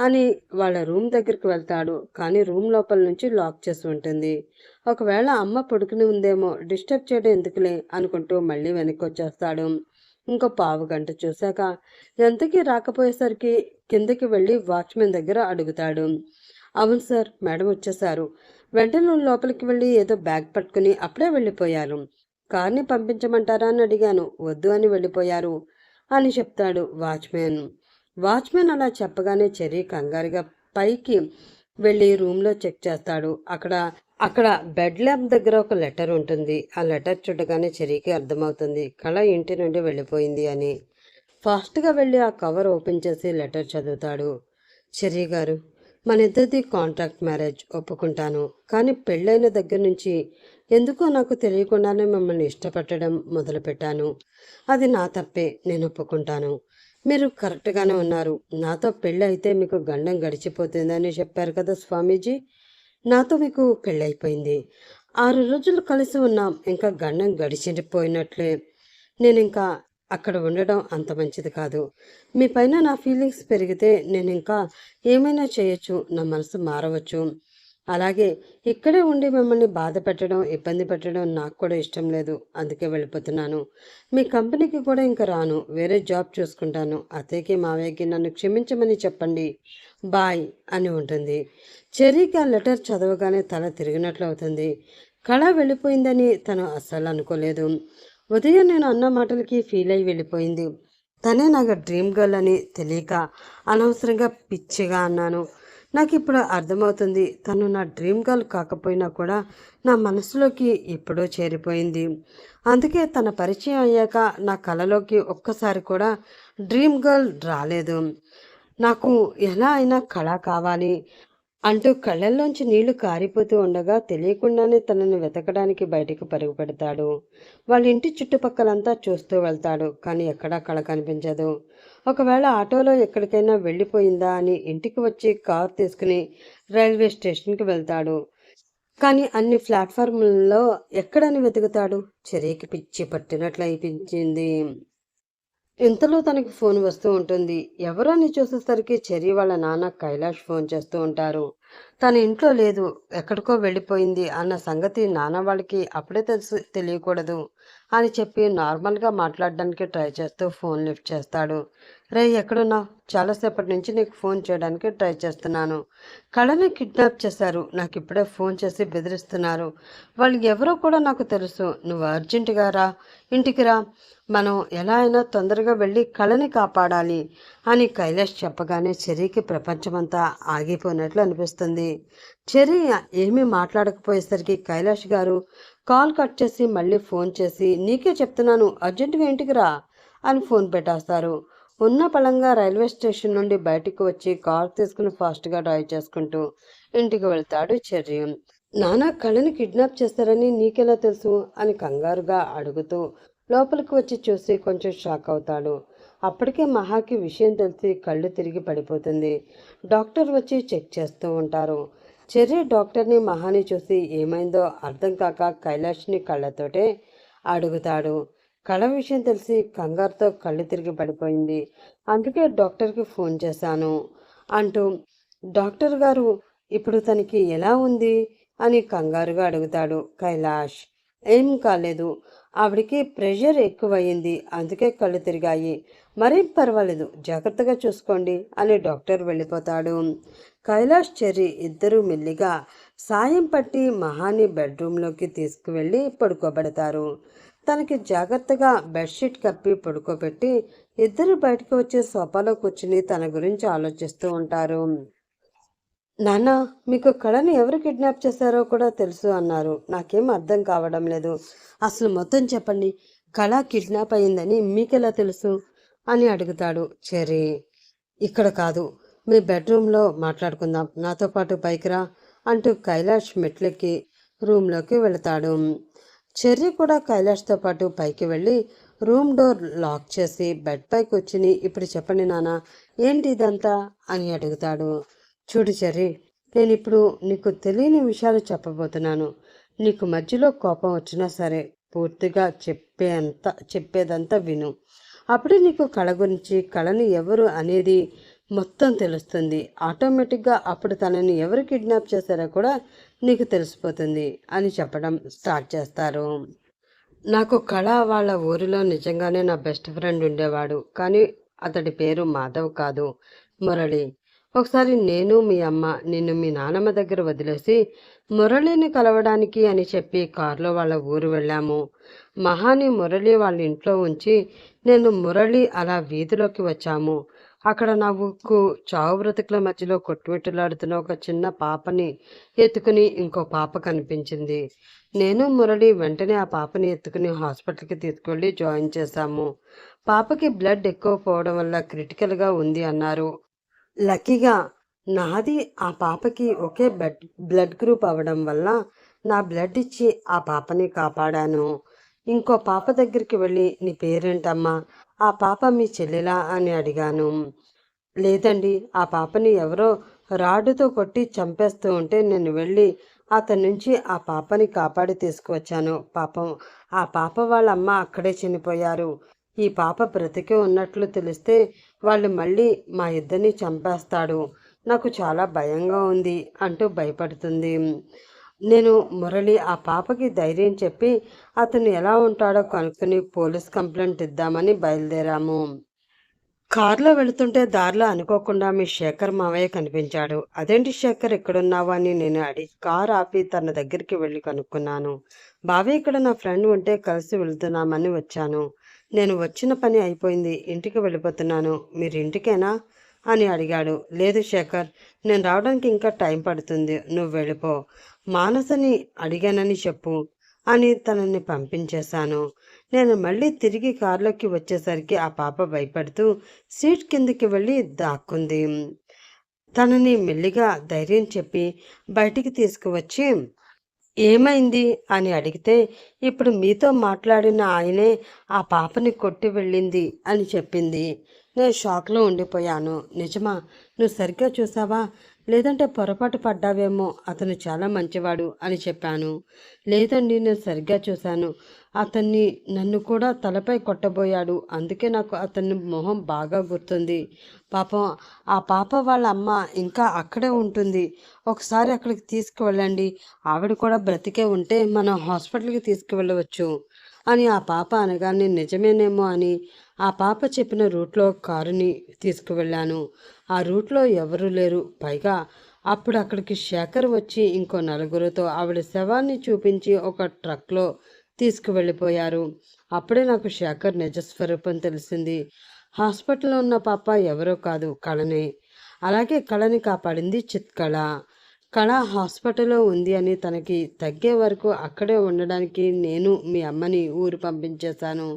అని వాళ్ళ రూమ్ దగ్గరికి వెళ్తాడు. కానీ రూమ్ లోపల నుంచి లాక్ చేసి ఉంటుంది. ఒకవేళ అమ్మ పడుకుని ఉందేమో, డిస్టర్బ్ చేయడం ఎందుకులే అనుకుంటూ మళ్ళీ వెనక్కి వచ్చేస్తాడు. ఇంకో పావు గంట చూశాక ఎంతకీ రాకపోయేసరికి కిందకి వెళ్ళి వాచ్మెన్ దగ్గర అడుగుతాడు. అవును సార్, మేడం వచ్చేసారు. వెంటనే లోపలికి వెళ్ళి ఏదో బ్యాగ్ పట్టుకుని అప్పుడే వెళ్ళిపోయారు. కార్ని పంపించమంటారా అని అడిగాను, వద్దు అని వెళ్ళిపోయారు అని చెప్తాడు వాచ్మెన్. వాచ్మెన్ అలా చెప్పగానే చెర్రీ కంగారుగా పైకి వెళ్ళి రూమ్లో చెక్ చేస్తాడు. అక్కడ బెడ్ ల్యాంప్ దగ్గర ఒక లెటర్ ఉంటుంది. ఆ లెటర్ చూడగానే చెర్రీకి అర్థమవుతుంది కళ ఇంటి నుండి వెళ్ళిపోయింది అని. ఫాస్ట్గా వెళ్ళి ఆ కవర్ ఓపెన్ చేసి లెటర్ చదువుతాడు. చెర్రీ గారు, మన ఇద్దరిది కాంట్రాక్ట్ మ్యారేజ్, ఒప్పుకుంటాను. కానీ పెళ్ళైన దగ్గర నుంచి ఎందుకో నాకు తెలియకుండానే మిమ్మల్ని ఇష్టపడడం మొదలుపెట్టాను. అది నా తప్పే, నేను ఒప్పుకుంటాను. మీరు కరెక్ట్గానే ఉన్నారు. నాతో పెళ్ళి అయితే మీకు గండం గడిచిపోతుందని చెప్పారు కదా స్వామీజీ. నాతో మీకు పెళ్ళైపోయింది. 6 రోజులు కలిసి ఉన్నాం. ఇంకా గండం గడిచిపోయినట్లే. నేను ఇంకా అక్కడ ఉండడం అంత మంచిది కాదు. మీ పైన నా ఫీలింగ్స్ పెరిగితే నేను ఇంకా ఏమైనా చేయొచ్చు, నా మనసు మారవచ్చు. అలాగే ఇక్కడే ఉండి మిమ్మల్ని బాధ పెట్టడం, ఇబ్బంది పెట్టడం నాకు కూడా ఇష్టం లేదు. అందుకే వెళ్ళిపోతున్నాను. మీ కంపెనీకి కూడా ఇంక రాను. వేరే జాబ్ చూసుకుంటాను. అత్తయ్యకి, మావయ్యకి నన్ను క్షమించమని చెప్పండి. బాయ్ అని ఉంటుంది. చెర్రీకి ఆ లెటర్ చదవగానే తల తిరిగినట్లు అవుతుంది. కళ వెళ్ళిపోయిందని తను అస్సలు అనుకోలేదు. ఉదయం నేను అన్న మాటలకి ఫీల్ అయి వెళ్ళిపోయింది. తనే నాకు డ్రీమ్ గర్ల్ అని తెలియక అనవసరంగా పిచ్చిగా అన్నాను. నాకు ఇప్పుడు అర్థమవుతుంది, తను నా డ్రీమ్ గర్ల్ కాకపోయినా కూడా నా మనసులోకి ఎప్పుడో చేరిపోయింది. అందుకే తన పరిచయం అయ్యాక నా కళలోకి ఒక్కసారి కూడా డ్రీమ్ గర్ల్ రాలేదు. నాకు ఎలా అయినా కళ కావాలి అంటూ కళ్ళల్లోంచి నీళ్లు కారిపోతూ ఉండగా తెలియకుండానే తనని వెతకడానికి బయటికి పరుగు పెడతాడు. వాళ్ళ ఇంటి చుట్టుపక్కలంతా చూస్తూ వెళ్తాడు, కానీ ఎక్కడా కళ కనిపించదు. ఒకవేళ ఆటోలో ఎక్కడికైనా వెళ్ళిపోయిందా అని ఇంటికి వచ్చి కారు తీసుకుని రైల్వే స్టేషన్కి వెళ్తాడు. కానీ అన్ని ప్లాట్ఫామ్లలో ఎక్కడని వెతుకుతాడు. చెర్రీకి పిచ్చి పట్టినట్లు అనిపించింది. ఇంతలో తనకి ఫోన్ వస్తూ ఉంటుంది. ఎవరో అని చూసేసరికి చెర్రీ వాళ్ళ నాన్న కైలాష్ ఫోన్ చేస్తూ ఉంటారు. తన ఇంట్లో లేదు, ఎక్కడికో వెళ్ళిపోయింది అన్న సంగతి నాన్న వాళ్ళకి అప్పుడే తెలియకూడదు అని చెప్పి నార్మల్గా మాట్లాడడానికి ట్రై చేస్తూ ఫోన్ లిఫ్ట్ చేస్తాడు. రే, ఎక్కడున్నావు? చాలాసేపటి నుంచి నీకు ఫోన్ చేయడానికి ట్రై చేస్తున్నాను. కళని కిడ్నాప్ చేశారు. నాకు ఇప్పుడే ఫోన్ చేసి బెదిరిస్తున్నారు. వాళ్ళు ఎవరో కూడా నాకు తెలుసు. నువ్వు అర్జెంటుగా రా, ఇంటికి రా. మనం ఎలా అయినా తొందరగా వెళ్ళి కళని కాపాడాలి అని కైలాష్ చెప్పగానే చెర్రీకి ప్రపంచమంతా ఆగిపోయినట్లు అనిపిస్తుంది. చెర్రీ ఏమీ మాట్లాడకపోయేసరికి కైలాష్ గారు కాల్ కట్ చేసి మళ్ళీ ఫోన్ చేసి, నీకే చెప్తున్నాను, అర్జెంటుగా ఇంటికి రా అని ఫోన్ పెట్టేస్తారు. ఉన్న పళంగా రైల్వే స్టేషన్ నుండి బయటికి వచ్చి కార్ తీసుకుని ఫాస్ట్గా డ్రైవ్ చేసుకుంటూ ఇంటికి వెళ్తాడు చెర్రీ. నానా కళని కిడ్నాప్ చేస్తారని నీకెలా తెలుసు అని కంగారుగా అడుగుతూ లోపలికి వచ్చి చూసి కొంచెం షాక్ అవుతాడు. అప్పటికే మహాకి విషయం తెలిసి కళ్ళు తిరిగి పడిపోతుంది. డాక్టర్ వచ్చి చెక్ చేస్తూ ఉంటారు. చెర్రీ డాక్టర్ని మహాని చూసి ఏమైందో అర్థం కాక కైలాష్ని కళ్ళతోటే అడుగుతాడు. కళ విషయం తెలిసి కంగారుతో కళ్ళు తిరిగి పడిపోయింది. అందుకే డాక్టర్కి ఫోన్ చేశాను అంటూ, డాక్టర్ గారు ఇప్పుడు తనకి ఎలా ఉంది అని కంగారుగా అడుగుతాడు కైలాష్. ఏం కాలేదు, ఆవిడికి ప్రెషర్ ఎక్కువయింది, అందుకే కళ్ళు తిరిగాయి, మరేం పర్వాలేదు, జాగ్రత్తగా చూసుకోండి అని డాక్టర్ వెళ్ళిపోతాడు. కైలాష్ చెర్రీ ఇద్దరూ మెల్లిగా సాయం పట్టి మహాని బెడ్రూమ్లోకి తీసుకువెళ్ళి పడుకోబెడతారు. తనకి జాగ్రత్తగా బెడ్షీట్ కప్పి పడుకోబెట్టి ఇద్దరు బయటకు వచ్చి సోఫాలో కూర్చుని తన గురించి ఆలోచిస్తూ ఉంటారు. నాన్న, మీకు కళని ఎవరు కిడ్నాప్ చేశారో కూడా తెలుసు అన్నారు. నాకేం అర్థం కావడం లేదు. అసలు మొత్తం చెప్పండి. కళ కిడ్నాప్ అయిందని మీకెలా తెలుసు అని అడుగుతాడు చెర్రీ. ఇక్కడ కాదు, మీ బెడ్రూమ్లో మాట్లాడుకుందాం, నాతో పాటు పైకి రా అంటూ కైలాష్ మెట్లెక్కి రూమ్లోకి వెళతాడు. చెర్రీ కూడా కైలాష్తో పాటు పైకి వెళ్ళి రూమ్ డోర్ లాక్ చేసి బెడ్ పైకి వచ్చి, ఇప్పుడు చెప్పండి నాన్న, ఏంటి ఇదంతా అని అడుగుతాడు. చూడు చెర్రీ, నేను ఇప్పుడు నీకు తెలియని విషయాలు చెప్పబోతున్నాను. నీకు మధ్యలో కోపం వచ్చినా సరే పూర్తిగా చెప్పేదంతా విను. అప్పుడే నీకు కళ గురించి, కళని ఎవరు అనేది మొత్తం తెలుస్తుంది. ఆటోమేటిక్గా అప్పుడు తనని ఎవరు కిడ్నాప్ చేశారో కూడా నీకు తెలిసిపోతుంది అని చెప్పడం స్టార్ట్ చేస్తారు. నాకు కళ వాళ్ళ ఊరిలో నిజంగానే నా బెస్ట్ ఫ్రెండ్ ఉండేవాడు, కానీ అతడి పేరు మాధవ్ కాదు, మురళి. ఒకసారి నేను మీ అమ్మ నిన్ను మీ నానమ్మ దగ్గర వదిలేసి మురళిని కలవడానికి అని చెప్పి కారులో వాళ్ళ ఊరు వెళ్ళాము. మహాని మురళి వాళ్ళ ఇంట్లో ఉంచి నేను మురళి అలా వీధిలోకి వచ్చాము. అక్కడ నాకు చావు బ్రతుకుల మధ్యలో కొట్టుమిట్టులాడుతున్న ఒక చిన్న పాపని ఎత్తుకుని ఇంకో పాప కనిపించింది. నేను మురళి వెంటనే ఆ పాపని ఎత్తుకుని హాస్పిటల్కి తీసుకువెళ్ళి జాయిన్ చేశాము. పాపకి బ్లడ్ ఎక్కువ పోవడం వల్ల క్రిటికల్గా ఉంది అన్నారు. లక్కీగా నాది ఆ పాపకి ఒకే బ్లడ్ గ్రూప్ అవ్వడం వల్ల నా బ్లడ్ ఇచ్చి ఆ పాపని కాపాడాను. ఇంకో పాప దగ్గరికి వెళ్ళి, నీ పేరేంటమ్మా, ఆ పాప మీ చెల్లెలా అని అడిగాను. లేదండి, ఆ పాపని ఎవరో రాడ్డుతో కొట్టి చంపేస్తూ ఉంటే నేను వెళ్ళి అతని నుంచి ఆ పాపని కాపాడి తీసుకువచ్చాను. పాపం ఆ పాప వాళ్ళ అమ్మ అక్కడే చనిపోయారు. ఈ పాప బ్రతికి ఉన్నట్లు తెలిస్తే వాళ్ళు మళ్ళీ మా ఇద్దరిని చంపేస్తాడు, నాకు చాలా భయంగా ఉంది అంటూ భయపడుతుంది. నేను మురళి ఆ పాపకి ధైర్యం చెప్పి అతను ఎలా ఉంటాడో కనుక్కొని పోలీస్ కంప్లైంట్ ఇద్దామని బయలుదేరాము. కారులో వెళుతుంటే దారిలో అనుకోకుండా మీ శేఖర్ మావయ్య కనిపించాడు. అదేంటి శేఖర్ ఎక్కడున్నావు అని నేను అడిగి కారు ఆపి తన దగ్గరికి వెళ్ళి కనుక్కున్నాను. బావయ్య ఇక్కడ నా ఫ్రెండ్ ఉంటే కలిసి వెళ్తున్నామని వచ్చాను. నేను వచ్చిన పని అయిపోయింది, ఇంటికి వెళ్ళిపోతున్నాను. మీరు ఇంటికేనా అని అడిగాడు. లేదు శేఖర్, నేను రావడానికి ఇంకా టైం పడుతుంది, నువ్వు వెళ్ళిపో. మానసని అడిగానని చెప్పు అని తనని పంపించేశాను. నేను మళ్ళీ తిరిగి కారులోకి వచ్చేసరికి ఆ పాప భయపడుతూ సీట్ కిందకి వెళ్ళి దాక్కుంది. తనని మెల్లిగా ధైర్యం చెప్పి బయటికి తీసుకువచ్చి ఏమైంది అని అడిగితే, ఇప్పుడు మీతో మాట్లాడిన ఆయనే ఆ పాపని కొట్టి వెళ్ళింది అని చెప్పింది. నేను షాక్లో ఉండిపోయాను. నిజమా? నువ్వు సరిగ్గా చూసావా, లేదంటే పొరపాటు పడ్డావేమో, అతను చాలా మంచివాడు అని చెప్పాను. లేదండి, నేను సరిగ్గా చూశాను. అతన్ని నన్ను కూడా తలపై కొట్టబోయాడు, అందుకే నాకు అతని మొహం బాగా గుర్తుంది. పాపం ఆ పాప వాళ్ళ అమ్మ ఇంకా అక్కడే ఉంటుంది, ఒకసారి అక్కడికి తీసుకువెళ్ళండి. ఆవిడ కూడా బ్రతికే ఉంటే మనం హాస్పిటల్కి తీసుకువెళ్ళవచ్చు అని ఆ పాప అనగానే నిజమేనేమో అని ఆ పాప చెప్పిన రూట్లో కారుని తీసుకువెళ్ళాను. ఆ రూట్లో ఎవరూ లేరు. పైగా అప్పుడు అక్కడికి శేఖర్ వచ్చి ఇంకో నలుగురితో ఆవిడ శవాన్ని చూపించి ఒక ట్రక్లో తీసుకువెళ్ళిపోయారు. అప్పుడే నాకు శేఖర్ నిజస్వరూపం తెలిసింది. హాస్పిటల్లో ఉన్న పాప ఎవరో కాదు, కళనే. అలాగే కళని కాపాడింది చిత్కళ. కళ హాస్పిటల్లో ఉంది అని తనకి తగ్గే వరకు అక్కడే ఉండడానికి నేను మీ అమ్మని ఊరు పంపించేశాను.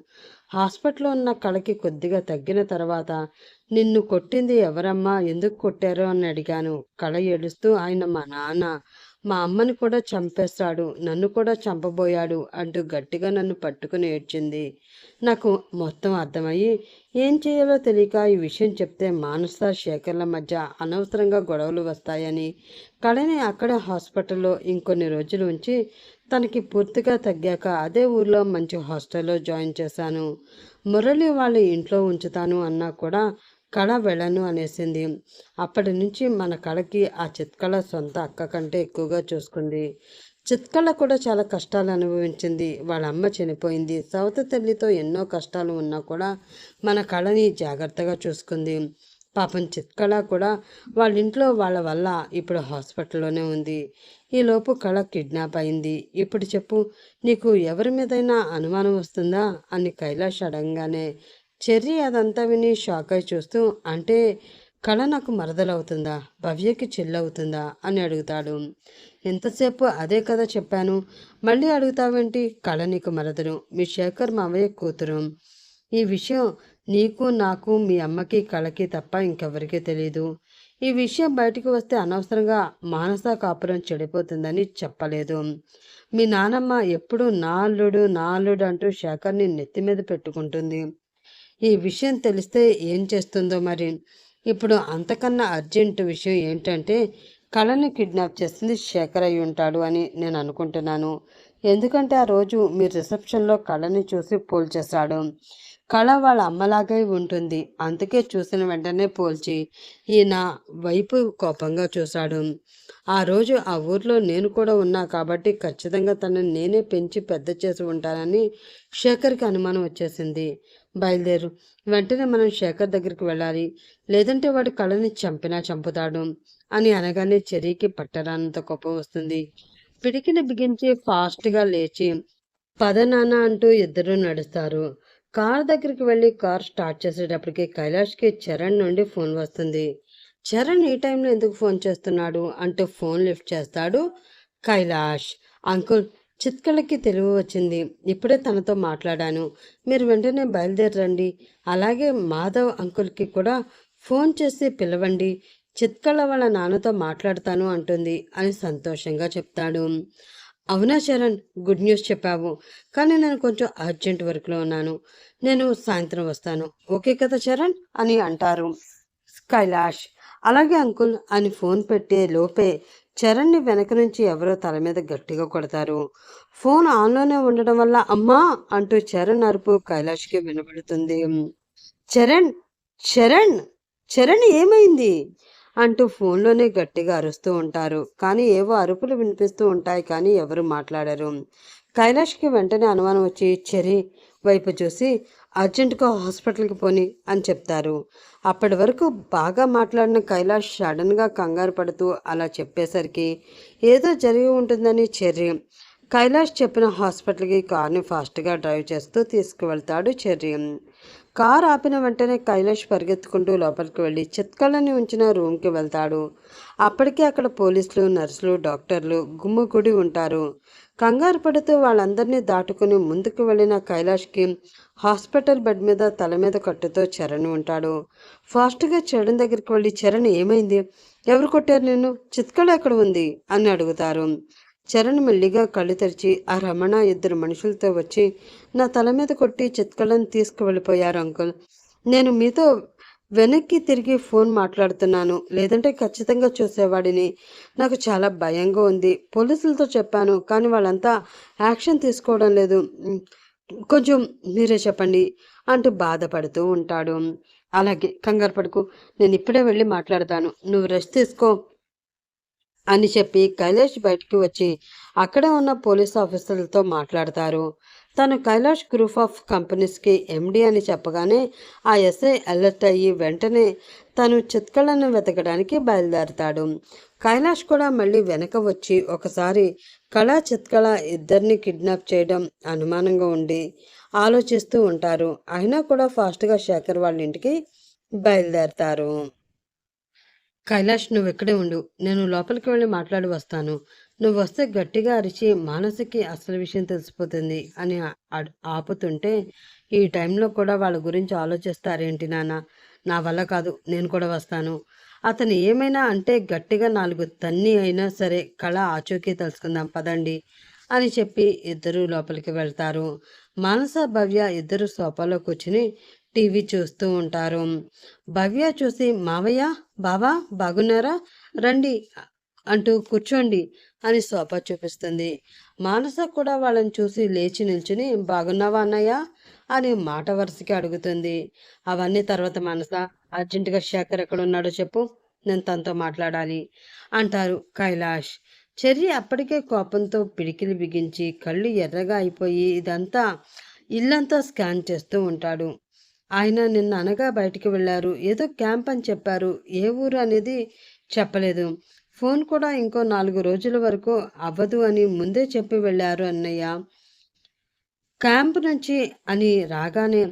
హాస్పిటల్లో ఉన్న కళకి కొద్దిగా తగ్గిన తర్వాత నిన్ను కొట్టింది ఎవరమ్మా, ఎందుకు కొట్టారో అని అడిగాను. కళ ఏడుస్తూ ఆయన మా నాన్న, మా అమ్మని కూడా చంపేస్తాడు, నన్ను కూడా చంపబోయాడు అంటూ గట్టిగా నన్ను పట్టుకుని ఏడ్చింది. నాకు మొత్తం అర్థమయ్యి ఏం చేయాలో తెలియక ఈ విషయం చెప్తే మానస శేఖర్ల మధ్య అనవసరంగా గొడవలు వస్తాయని కళని అక్కడే హాస్పిటల్లో ఇంకొన్ని రోజులు ఉంచి తనకి పూర్తిగా తగ్గాక అదే ఊర్లో మంచి హాస్టల్లో జాయిన్ చేశాను. మురళి వాళ్ళ ఇంట్లో ఉంచుతాను అన్నా కూడా కళ వెళ్ళను అనేసింది. అప్పటి నుంచి మన కళకి ఆ చిత్కళ సొంత అక్క కంటే ఎక్కువగా చూసుకుంది. చిత్కళ కూడా చాలా కష్టాలు అనుభవించింది. వాళ్ళ అమ్మ చనిపోయింది. సవతి తల్లితో ఎన్నో కష్టాలు ఉన్నా కూడా మన కళని జాగ్రత్తగా చూసుకుంది. పాపం చిత్కళ కూడా వాళ్ళ ఇంట్లో వాళ్ళ వల్ల ఇప్పుడు హాస్పిటల్లోనే ఉంది. ఈలోపు కళ కిడ్నాప్ అయింది. ఇప్పుడు చెప్పు, నీకు ఎవరి మీదైనా అనుమానం వస్తుందా అని కైలాష్ అడగగానే చెర్రీ అదంతా విని షాక్ అయి చూస్తూ, అంటే కళ నాకు మరదలవుతుందా, భవ్యకి చెల్లవుతుందా అని అడుగుతాడు. ఎంతసేపు అదే కదా చెప్పాను, మళ్ళీ అడుగుతావేంటి? కళ నీకు మరదలు, మీ శేఖర్ మావయ్య కూతురు. ఈ విషయం నీకు, నాకు, మీ అమ్మకి, కళకి తప్ప ఇంకెవరికీ తెలీదు. ఈ విషయం బయటకు వస్తే అనవసరంగా మానస కాపురం చెడిపోతుందని చెప్పలేదు. మీ నానమ్మ ఎప్పుడు నా అల్లుడు నా అల్లుడు అంటూ శేఖర్ని నెత్తి మీద పెట్టుకుంటుంది. ఈ విషయం తెలిస్తే ఏం చేస్తుందో మరి. ఇప్పుడు అంతకన్నా అర్జెంటు విషయం ఏంటంటే కళని కిడ్నాప్ చేసింది శేఖర్ అయి ఉంటాడు అని నేను అనుకుంటున్నాను. ఎందుకంటే ఆ రోజు మీ రిసెప్షన్లో కళని చూసి పోల్చేశాడు. కళ వాళ్ళ అమ్మలాగే ఉంటుంది, అందుకే చూసిన వెంటనే పోల్చి ఈయన వైపు కోపంగా చూశాడు. ఆ రోజు ఆ ఊర్లో నేను కూడా ఉన్నా కాబట్టి ఖచ్చితంగా తనని నేనే పెంచి పెద్ద చేసి ఉంటానని శేఖర్కి అనుమానం వచ్చేసింది. బయలుదేరు, వెంటనే మనం శేఖర్ దగ్గరికి వెళ్ళాలి, లేదంటే వాడు కళని చంపినా చంపుతాడు అని అనగానే చెర్రీకి పట్టరానంత కోపం వస్తుంది. పిడికిని బిగించి ఫాస్ట్గా లేచి పద నాన్న అంటూ ఇద్దరు నడుస్తారు. కార్ దగ్గరికి వెళ్ళి కార్ స్టార్ట్ చేసేటప్పటికి కైలాష్కి చరణ్ నుండి ఫోన్ వస్తుంది. చరణ్ ఈ టైంలో ఎందుకు ఫోన్ చేస్తున్నాడు అంటూ ఫోన్ లిఫ్ట్ చేస్తాడు కైలాష్. అంకుల్, చిత్కళకి తెలివి వచ్చింది, ఇప్పుడే తనతో మాట్లాడాను, మీరు వెంటనే బయలుదేరండి. అలాగే మాధవ్ అంకుల్కి కూడా ఫోన్ చేసి పిలవండి, చిత్కళ వాళ్ళ నాన్నతో మాట్లాడతాను అంటుంది అని సంతోషంగా చెప్తాడు. అవునా చరణ్, గుడ్ న్యూస్ చెప్పావు, కానీ నేను కొంచెం అర్జెంట్ వర్క్లో ఉన్నాను, నేను సాయంత్రం వస్తాను, ఓకే కదా చరణ్ అని అంటారు కైలాష్. అలాగే అంకుల్ అని ఫోన్ పెట్టే లోపే చరణ్ని వెనక నుంచి ఎవరో తల మీద గట్టిగా కొడతారు. ఫోన్ ఆన్లోనే ఉండడం వల్ల అమ్మా అంటూ చరణ్ అరుపు కైలాష్కి వినబడుతుంది. చరణ్ చరణ్ చరణ్ ఏమైంది అంటూ ఫోన్లోనే గట్టిగా అరుస్తూ ఉంటారు. కానీ ఏవో అరుపులు వినిపిస్తూ ఉంటాయి, కానీ ఎవరు మాట్లాడరు. కైలాష్కి వెంటనే అనుమానం వచ్చి చెరి వైపు చూసి అర్జెంటుగా హాస్పిటల్కి పోని అని చెప్తారు. అప్పటి వరకు బాగా మాట్లాడిన కైలాష్ సడన్గా కంగారు పడుతూ అలా చెప్పేసరికి ఏదో జరిగి ఉంటుందని చెర్రి కైలాష్ చెప్పిన హాస్పిటల్కి కార్ని ఫాస్ట్గా డ్రైవ్ చేస్తూ తీసుకువెళ్తాడు చెర్రి. కార్ ఆపిన వెంటనే కైలాష్ పరిగెత్తుకుంటూ లోపలికి వెళ్ళి చిత్కళ్ళని ఉంచిన రూమ్కి వెళ్తాడు. అప్పటికే అక్కడ పోలీసులు, నర్సులు, డాక్టర్లు గుమ్ముగూడి ఉంటారు. కంగారు పడుతూ వాళ్ళందరినీ దాటుకుని ముందుకు వెళ్ళిన కైలాష్కి హాస్పిటల్ బెడ్ మీద తల మీద కట్టుతో చరణ్ ఉంటాడు. ఫాస్ట్గా చరణ్ దగ్గరికి వెళ్ళి చరణ్ ఏమైంది, ఎవరు కొట్టారు నిన్ను, చిత్కళ ఎక్కడ ఉంది అని అడుగుతారు. చరణ్ మెల్లిగా కళ్ళు తెరిచి ఆ రమణ ఇద్దరు మనుషులతో వచ్చి నా తల మీద కొట్టి చిత్కళని తీసుకువెళ్ళిపోయారు అంకుల్. నేను మీతో వెనక్కి తిరిగి ఫోన్ మాట్లాడుతున్నాను, లేదంటే ఖచ్చితంగా చూసేవాడిని. నాకు చాలా భయంగా ఉంది. పోలీసులతో చెప్పాను, కానీ వాళ్ళంతా యాక్షన్ తీసుకోవడం లేదు. కొంచెం మీరే చెప్పండి అంటూ బాధపడుతూ ఉంటాడు. అలాగే కంగారు పడుకు, నేను ఇప్పుడే వెళ్ళి మాట్లాడతాను, నువ్వు రెస్ట్ తీసుకో అని చెప్పి కైలాష్ బయటికి వచ్చి అక్కడ ఉన్న పోలీస్ ఆఫీసర్లతో మాట్లాడతారు. తను కైలాష్ గ్రూప్ ఆఫ్ కంపెనీస్కి ఎండి అని చెప్పగానే ఆ ఎస్ఐ అలర్ట్ అయ్యి వెంటనే తను చిత్కళను వెతకడానికి బయలుదేరతాడు. కైలాష్ కూడా మళ్ళీ వెనక వచ్చి ఒకసారి కళా చిత్కళ ఇద్దరిని కిడ్నాప్ చేయడం అనుమానంగా ఉండి ఆలోచిస్తూ ఉంటారు. అయినా కూడా ఫాస్ట్గా శేఖర్ వాళ్ళ ఇంటికి బయలుదేరతారు. కైలాష్ నువ్వు ఇక్కడే ఉండు, నేను లోపలికి వెళ్ళి మాట్లాడి వస్తాను. నువ్వు వస్తే గట్టిగా అరిచి మానసికి అసలు విషయం తెలిసిపోతుంది అని ఆపుతుంటే ఈ టైంలో కూడా వాళ్ళ గురించి ఆలోచిస్తారేంటి నాన్న, నా వల్ల కాదు, నేను కూడా వస్తాను. అతను ఏమైనా అంటే గట్టిగా 4 తన్ని అయినా సరే కళ ఆచూకీ తెలుసుకుందాం పదండి అని చెప్పి ఇద్దరు లోపలికి వెళ్తారు. మానస, భవ్య ఇద్దరు సోఫాలో కూర్చుని టీవీ చూస్తూ ఉంటారు. భవ్య చూసి మావయ్య, బావా బాగున్నారా, రండి అంటూ కూర్చోండి అని సోఫా చూపిస్తుంది. మానస కూడా వాళ్ళని చూసి లేచి నిల్చుని బాగున్నావా అన్నయ్య అని మాట వరుసకి అడుగుతుంది. అవన్నీ తర్వాత మానస, అర్జెంటుగా శేఖర్ ఎక్కడున్నాడో చెప్పు, నేను తనతో మాట్లాడాలి అంటారు కైలాష్. చెర్రి అప్పటికే కోపంతో పిడికిలి బిగించి కళ్ళు ఎర్రగా అయిపోయి ఇల్లంతా స్కాన్ చేస్తూ ఉంటాడు. ఆయన నిన్న అనగా బయటికి వెళ్ళారు, ఏదో క్యాంప్ అని చెప్పారు, ఏ ఊరు అనేది చెప్పలేదు. ఫోన్ కూడా ఇంకో 4 రోజుల వరకు అవ్వదు అని ముందే చెప్పి వెళ్ళారు అన్నయ్య. క్యాంప్ నుంచి అని రాగానే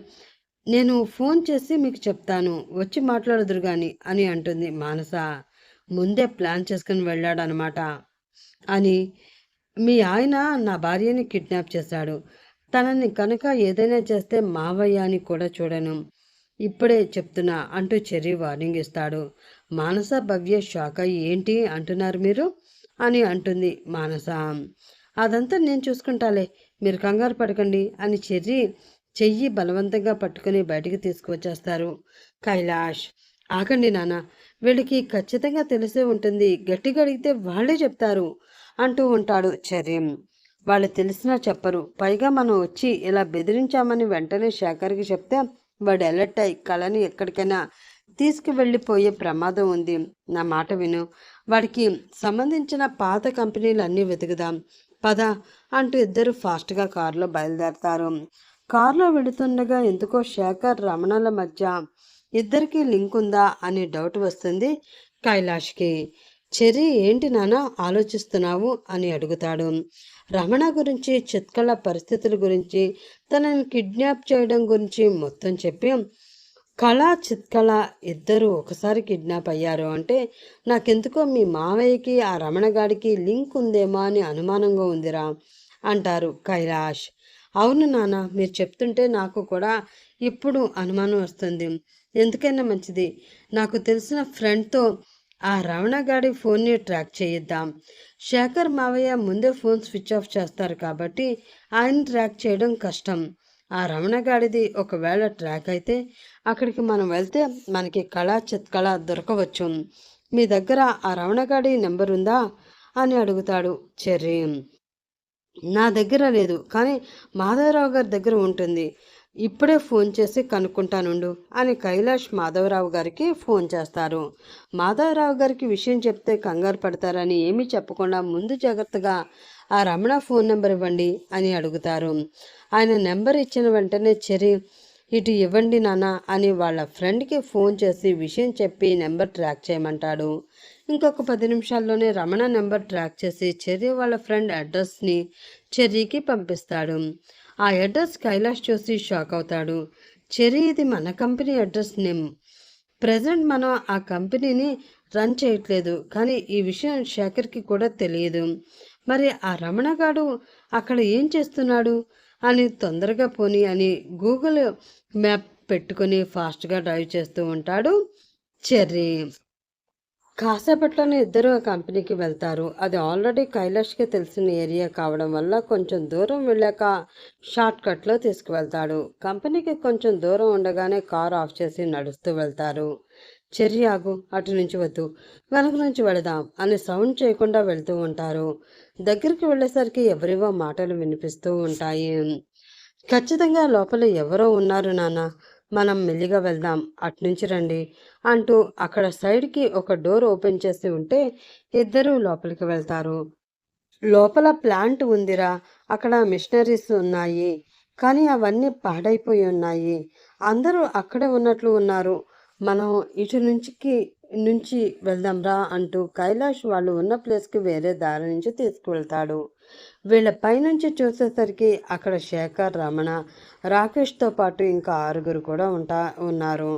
నేను ఫోన్ చేసి మీకు చెప్తాను, వచ్చి మాట్లాడదురు కానీ అని అంటుంది మానస. ముందే ప్లాన్ చేసుకుని వెళ్ళాడనమాట అని. మీ ఆయన నా భార్యని కిడ్నాప్ చేశాడు, తనని కనుక ఏదైనా చేస్తే మావయ్య అని కూడా చూడను, ఇప్పుడే చెప్తున్నా అంటూ చెర్రి వార్నింగ్ ఇస్తాడు. మానస, భవ్య షాక్ అయ్యి ఏంటి అంటున్నారు మీరు అని అంటుంది మానస. అదంతా నేను చూసుకుంటాలే, మీరు కంగారు పడకండి అని చెర్రి చెయ్యి బలవంతంగా పట్టుకుని బయటికి తీసుకువచ్చేస్తారు కైలాష్. ఆగండి నాన్న, వీళ్ళకి ఖచ్చితంగా తెలిసే ఉంటుంది, గట్టిగా అడిగితే వాళ్ళే చెప్తారు అంటూ ఉంటాడు చెర్రి. వాళ్ళు తెలిసినా చెప్పరు, పైగా మనం వచ్చి ఇలా బెదిరించామని వెంటనే శేఖర్కి చెప్తే వాడు అలర్ట్ అయి కళని ఎక్కడికైనా తీసుకువెళ్ళిపోయే ప్రమాదం ఉంది. నా మాట విను, వాడికి సంబంధించిన పాత కంపెనీలు అన్నీ వెతుకుదాం పద అంటూ ఇద్దరు ఫాస్ట్గా కారులో బయలుదేరతారు. కారులో వెళుతుండగా ఎందుకో శేఖర్, రమణల మధ్య ఇద్దరికి లింక్ ఉందా అని డౌట్ వస్తుంది కైలాష్కి. చెర్రి ఏంటి నాన్న ఆలోచిస్తున్నావు అని అడుగుతాడు. రమణ గురించి, చిత్కళ పరిస్థితుల గురించి, తనని కిడ్నాప్ చేయడం గురించి మొత్తం చెప్పి కళ, చిత్కళ ఇద్దరు ఒకసారి కిడ్నాప్ అయ్యారు అంటే నాకెందుకో మీ మావయ్యకి ఆ రమణగాడికి లింక్ ఉందేమో అని అనుమానంగా ఉందిరా అంటారు కైలాష్. అవును నాన్న, మీరు చెప్తుంటే నాకు కూడా ఇప్పుడు అనుమానం వస్తుంది. ఎందుకైనా మంచిది, నాకు తెలిసిన ఫ్రెండ్తో ఆ రమణగాడి ఫోన్ని ట్రాక్ చేయిద్దాం. శేఖర్ మావయ్య ముందే ఫోన్ స్విచ్ ఆఫ్ చేస్తారు కాబట్టి ఆయన ట్రాక్ చేయడం కష్టం. ఆ రమణగాడిది ఒకవేళ ట్రాక్ అయితే అక్కడికి మనం వెళ్తే మనకి కళ చిత్కళ దొరకవచ్చు. మీ దగ్గర ఆ రమణగాడి నెంబర్ ఉందా అని అడుగుతాడు చెర్రీ. నా దగ్గర లేదు, కానీ మాధవరావు గారి దగ్గర ఉంటుంది. ఇప్పుడే ఫోన్ చేసి కనుక్కుంటానుండు అని కైలాష్ మాధవరావు గారికి ఫోన్ చేస్తారు. మాధవరావు గారికి విషయం చెప్తే కంగారు పడతారని ఏమీ చెప్పకుండా ముందు జాగ్రత్తగా ఆ రమణ ఫోన్ నెంబర్ ఇవ్వండి అని అడుగుతారు. ఆయన నెంబర్ ఇచ్చిన వెంటనే చెరి ఇటు ఇవ్వండి నాన్న అని వాళ్ళ ఫ్రెండ్కి ఫోన్ చేసి విషయం చెప్పి నెంబర్ ట్రాక్ చేయమంటాడు. ఇంకొక 10 నిమిషాల్లోనే రమణ నెంబర్ ట్రాక్ చేసి చెర్రీ వాళ్ళ ఫ్రెండ్ అడ్రస్ని చెర్రీకి పంపిస్తాడు. ఆ అడ్రస్ కైలాష్ చూసి షాక్ అవుతాడు. చెర్రీ, ఇది మన కంపెనీ అడ్రస్ నేమ్. ప్రజెంట్ మనం ఆ కంపెనీని రన్ చేయట్లేదు, కానీ ఈ విషయం శేఖర్కి కూడా తెలియదు. మరి ఆ రమణగాడు అక్కడ ఏం చేస్తున్నాడు అని తొందరగా పోని అని గూగుల్ మ్యాప్ పెట్టుకుని ఫాస్ట్గా డ్రైవ్ చేస్తూ ఉంటాడు చెర్రీ. కాసేపట్లోనే ఇద్దరు ఆ కంపెనీకి వెళ్తారు. అది ఆల్రెడీ కైలాష్కి తెలిసిన ఏరియా కావడం వల్ల కొంచెం దూరం వెళ్ళాక షార్ట్ కట్లో తీసుకువెళ్తాడు. కంపెనీకి కొంచెం దూరం ఉండగానే కారు ఆఫ్ చేసి నడుస్తూ వెళ్తారు. చెర్రీ, ఆగు, అటు నుంచి వద్దు, వెనక నుంచి వెళదాం అని సౌండ్ చేయకుండా వెళ్తూ ఉంటారు. దగ్గరికి వెళ్ళేసరికి ఎవరివో మాటలు వినిపిస్తూ ఉంటాయి. ఖచ్చితంగా లోపల ఎవరో ఉన్నారు నాన్న, మనం మెల్లిగా వెళ్దాం, అట్నుంచి రండి అంటూ అక్కడ సైడ్కి ఒక డోర్ ఓపెన్ చేసి ఉంటే ఇద్దరూ లోపలికి వెళ్తారు. లోపల ప్లాంట్ ఉందిరా, అక్కడ మిషనరీస్ ఉన్నాయి, కానీ అవన్నీ పాడైపోయి ఉన్నాయి. అందరూ అక్కడే ఉన్నట్లు ఉన్నారు. మనం ఇటు నుంచి వెళ్దాం రా అంటూ కైలాష్ వాళ్ళు ఉన్న ప్లేస్కి వేరే దారి నుంచి తీసుకువెళ్తాడు. వీళ్ళ పైనుంచి చూసేసరికి అక్కడ శేఖర్, రమణ, రాకేష్తో పాటు ఇంకా 6 కూడా ఉన్నారు.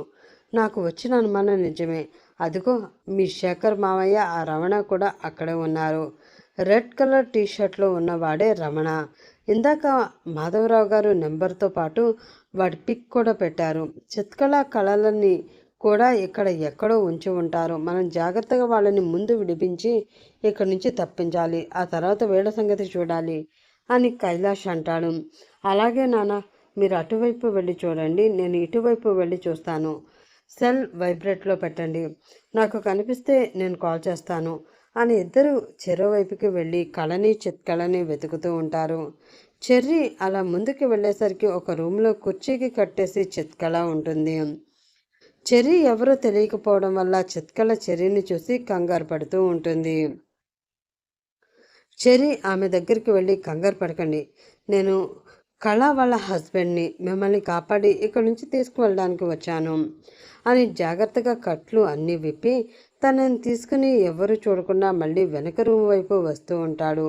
నాకు వచ్చిన అనుమానం నిజమే. అదిగో మీ శేఖర్ మావయ్య, ఆ రమణ కూడా అక్కడే ఉన్నారు. రెడ్ కలర్ టీషర్ట్లో ఉన్నవాడే రమణ. ఇందాక మాధవరావు గారు నెంబర్తో పాటు వాడి పిక్ కూడా పెట్టారు. చిత్కళ కళలన్నీ కూడా ఇక్కడ ఎక్కడో ఉంచి ఉంటారు. మనం జాగ్రత్తగా వాళ్ళని ముందు విడిపించి ఇక్కడి నుంచి తప్పించాలి, ఆ తర్వాత వీళ్ళ సంగతి చూడాలి అని కైలాష్ అంటాడు. అలాగే నాన్న, మీరు అటువైపు వెళ్ళి చూడండి, నేను ఇటువైపు వెళ్ళి చూస్తాను. సెల్ వైబ్రేట్లో పెట్టండి, నాకు కనిపిస్తే నేను కాల్ చేస్తాను అని ఇద్దరు చెరోవైపుకి వెళ్ళి కళని చిత్కళని వెతుకుతూ ఉంటారు. చెర్రీ అలా ముందుకు వెళ్ళేసరికి ఒక రూమ్లో కుర్చీకి కట్టేసి చిత్కళ ఉంటుంది. చెర్రీ ఎవరో తెలియకపోవడం వల్ల చిత్కళ చెర్రీని చూసి కంగారు పడుతూ ఉంటుంది. చెర్రీ ఆమె దగ్గరికి వెళ్ళి, కంగారు పడకండి, నేను కళ వాళ్ళ హస్బెండ్ని, మిమ్మల్ని కాపాడి ఇక్కడి నుంచి తీసుకువెళ్ళడానికి వచ్చాను అని జాగ్రత్తగా కట్లు అన్నీ విప్పి తనని తీసుకుని ఎవరు చూడకుండా మళ్ళీ వెనక రూమ్ వైపు వస్తూ ఉంటాడు.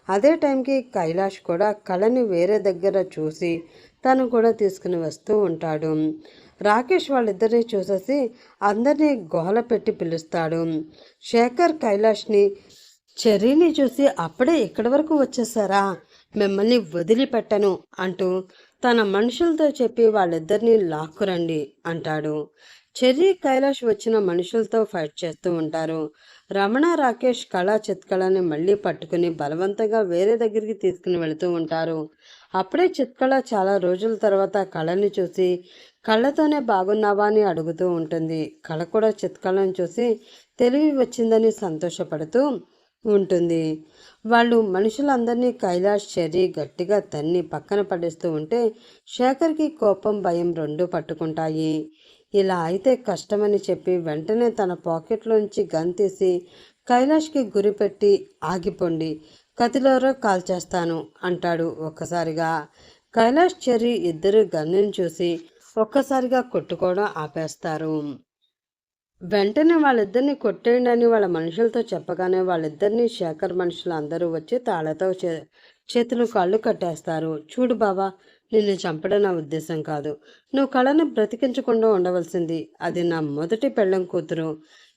అదే టైంకి కైలాష్ కూడా కళని వేరే దగ్గర చూసి తను కూడా తీసుకుని వస్తూ ఉంటాడు. రాకేష్ వాళ్ళిద్దరిని చూసేసి అందరినీ గోల పెట్టి పిలుస్తాడు. శేఖర్ కైలాష్ని, చెర్రీని చూసి అప్పుడే ఇక్కడి వరకు వచ్చేసారా, మిమ్మల్ని వదిలిపెట్టను అంటూ తన మనుషులతో చెప్పి వాళ్ళిద్దరినీ లాక్కురండి అంటాడు. చెర్రీ, కైలాష్ వచ్చిన మనుషులతో ఫైట్ చేస్తూ ఉంటారు. రమణ, రాకేష్ కళా చిత్కళని మళ్ళీ పట్టుకుని బలవంతంగా వేరే దగ్గరికి తీసుకుని వెళుతూ ఉంటారు. అప్పుడే చిత్కళ చాలా రోజుల తర్వాత కళని చూసి కళ్ళతోనే బాగున్నావా అని అడుగుతూ ఉంటుంది. కళ కూడా చిత్కళను చూసి తెలివి వచ్చిందని సంతోషపడుతూ ఉంటుంది. వాళ్ళు మనుషులందరినీ కైలాష్, చెర్రీ గట్టిగా తన్ని పక్కన పడేస్తూ ఉంటే శేఖర్కి కోపం, భయం రెండూ పట్టుకుంటాయి. ఇలా అయితే కష్టమని చెప్పి వెంటనే తన పాకెట్లోంచి గన్ తీసి కైలాష్కి గురిపెట్టి, ఆగిపోండి, కతిలోరో కాల్చేస్తాను అంటాడు ఒక్కసారిగా. కైలాష్, చెర్రీ ఇద్దరు గన్నుని చూసి ఒక్కసారిగా కొట్టుకోవడం ఆపేస్తారు. వెంటనే వాళ్ళిద్దరిని కొట్టేయండి అని వాళ్ళ మనుషులతో చెప్పగానే వాళ్ళిద్దరినీ శేఖర్ మనుషులు అందరూ వచ్చి తాళతో చేతులు కాళ్ళు కట్టేస్తారు. చూడు బావా, నిన్ను చంపడం నా ఉద్దేశం కాదు. నువ్వు కళను బ్రతికించకుండా ఉండవలసింది. అది నా మొదటి పెళ్ళం కూతురు.